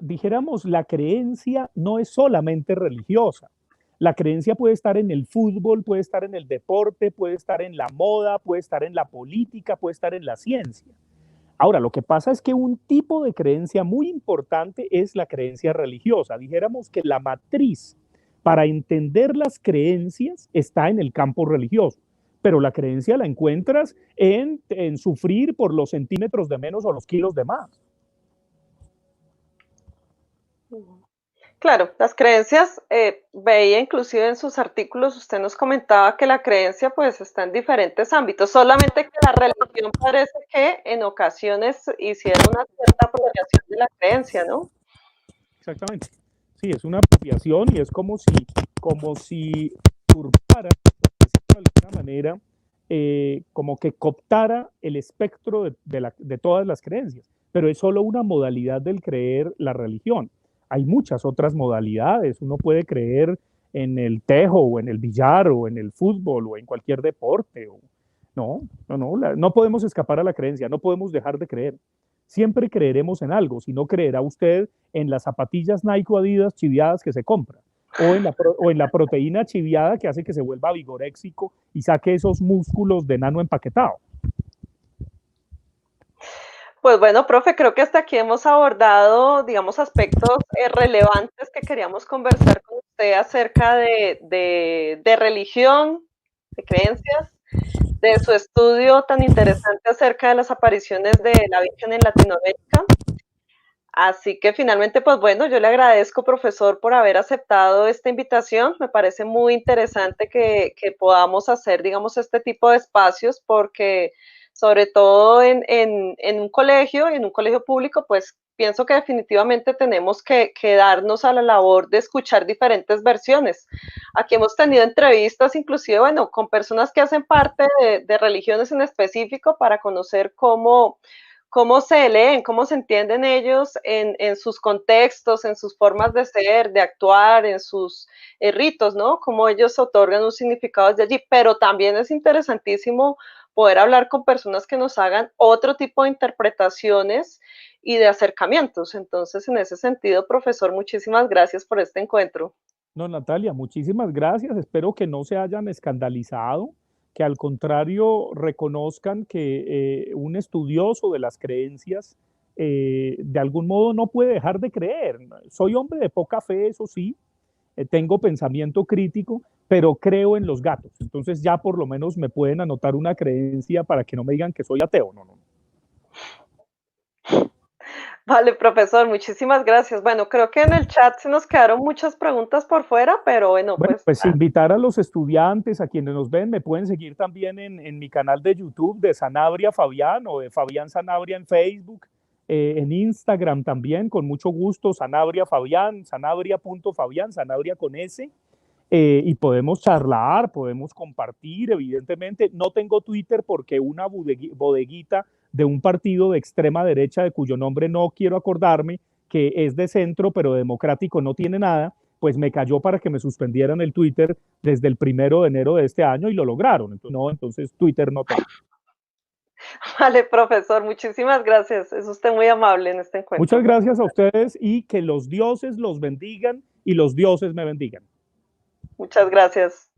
dijéramos, la creencia no es solamente religiosa. La creencia puede estar en el fútbol, puede estar en el deporte, puede estar en la moda, puede estar en la política, puede estar en la ciencia. Ahora, lo que pasa es que un tipo de creencia muy importante es la creencia religiosa. Dijéramos que la matriz para entender las creencias está en el campo religioso, pero la creencia la encuentras en sufrir por los centímetros de menos o los kilos de más. Claro, las creencias, veía inclusive en sus artículos, usted nos comentaba que la creencia pues está en diferentes ámbitos, solamente que la religión parece que en ocasiones hiciera una cierta apropiación de la creencia, ¿no? Exactamente. Sí, es una apropiación y es como si usurpara, de alguna manera, como que cooptara el espectro de todas las creencias, pero es solo una modalidad del creer la religión. Hay muchas otras modalidades. Uno puede creer en el tejo o en el billar o en el fútbol o en cualquier deporte. No podemos escapar a la creencia, no podemos dejar de creer. Siempre creeremos en algo, si no creerá usted en las zapatillas Nike o Adidas chiviadas que se compra, o en la proteína chiviada que hace que se vuelva vigoréxico y saque esos músculos de nano empaquetado. Pues bueno, profe, creo que hasta aquí hemos abordado, digamos, aspectos relevantes que queríamos conversar con usted acerca de religión, de creencias, de su estudio tan interesante acerca de las apariciones de la Virgen en Latinoamérica. Así que finalmente, pues bueno, yo le agradezco, profesor, por haber aceptado esta invitación. Me parece muy interesante que podamos hacer, digamos, este tipo de espacios porque sobre todo en un colegio público, pues pienso que definitivamente tenemos que darnos a la labor de escuchar diferentes versiones. Aquí hemos tenido entrevistas, inclusive, bueno, con personas que hacen parte de religiones en específico para conocer cómo se leen, cómo se entienden ellos en sus contextos, en sus formas de ser, de actuar, en sus ritos, ¿no? Cómo ellos otorgan un significado desde allí. Pero también es interesantísimo poder hablar con personas que nos hagan otro tipo de interpretaciones y de acercamientos. Entonces, en ese sentido, profesor, muchísimas gracias por este encuentro. No, Natalia, muchísimas gracias. Espero que no se hayan escandalizado, que al contrario reconozcan que un estudioso de las creencias de algún modo no puede dejar de creer. Soy hombre de poca fe, eso sí, tengo pensamiento crítico, pero creo en los gatos. Entonces ya por lo menos me pueden anotar una creencia para que no me digan que soy ateo. No, no. Vale, profesor, muchísimas gracias. Bueno, creo que en el chat se nos quedaron muchas preguntas por fuera, pero bueno, Bueno, pues pues invitar a los estudiantes, a quienes nos ven, me pueden seguir también en mi canal de YouTube de Sanabria Fabián o de Fabián Sanabria en Facebook, en Instagram también, con mucho gusto, Sanabria Fabián, sanabria.fabián, Sanabria con S, y podemos charlar, podemos compartir, evidentemente. No tengo Twitter porque una bodeguita de un partido de extrema derecha, de cuyo nombre no quiero acordarme, que es de centro, pero democrático no tiene nada, pues me cayó para que me suspendieran el Twitter desde el 1 de enero de este año y lo lograron. Entonces, no, entonces Twitter no tengo. vale, profesor, muchísimas gracias. Es usted muy amable en este Muchas encuentro. gracias a ustedes y que los dioses los bendigan y los dioses me bendigan. Muchas gracias.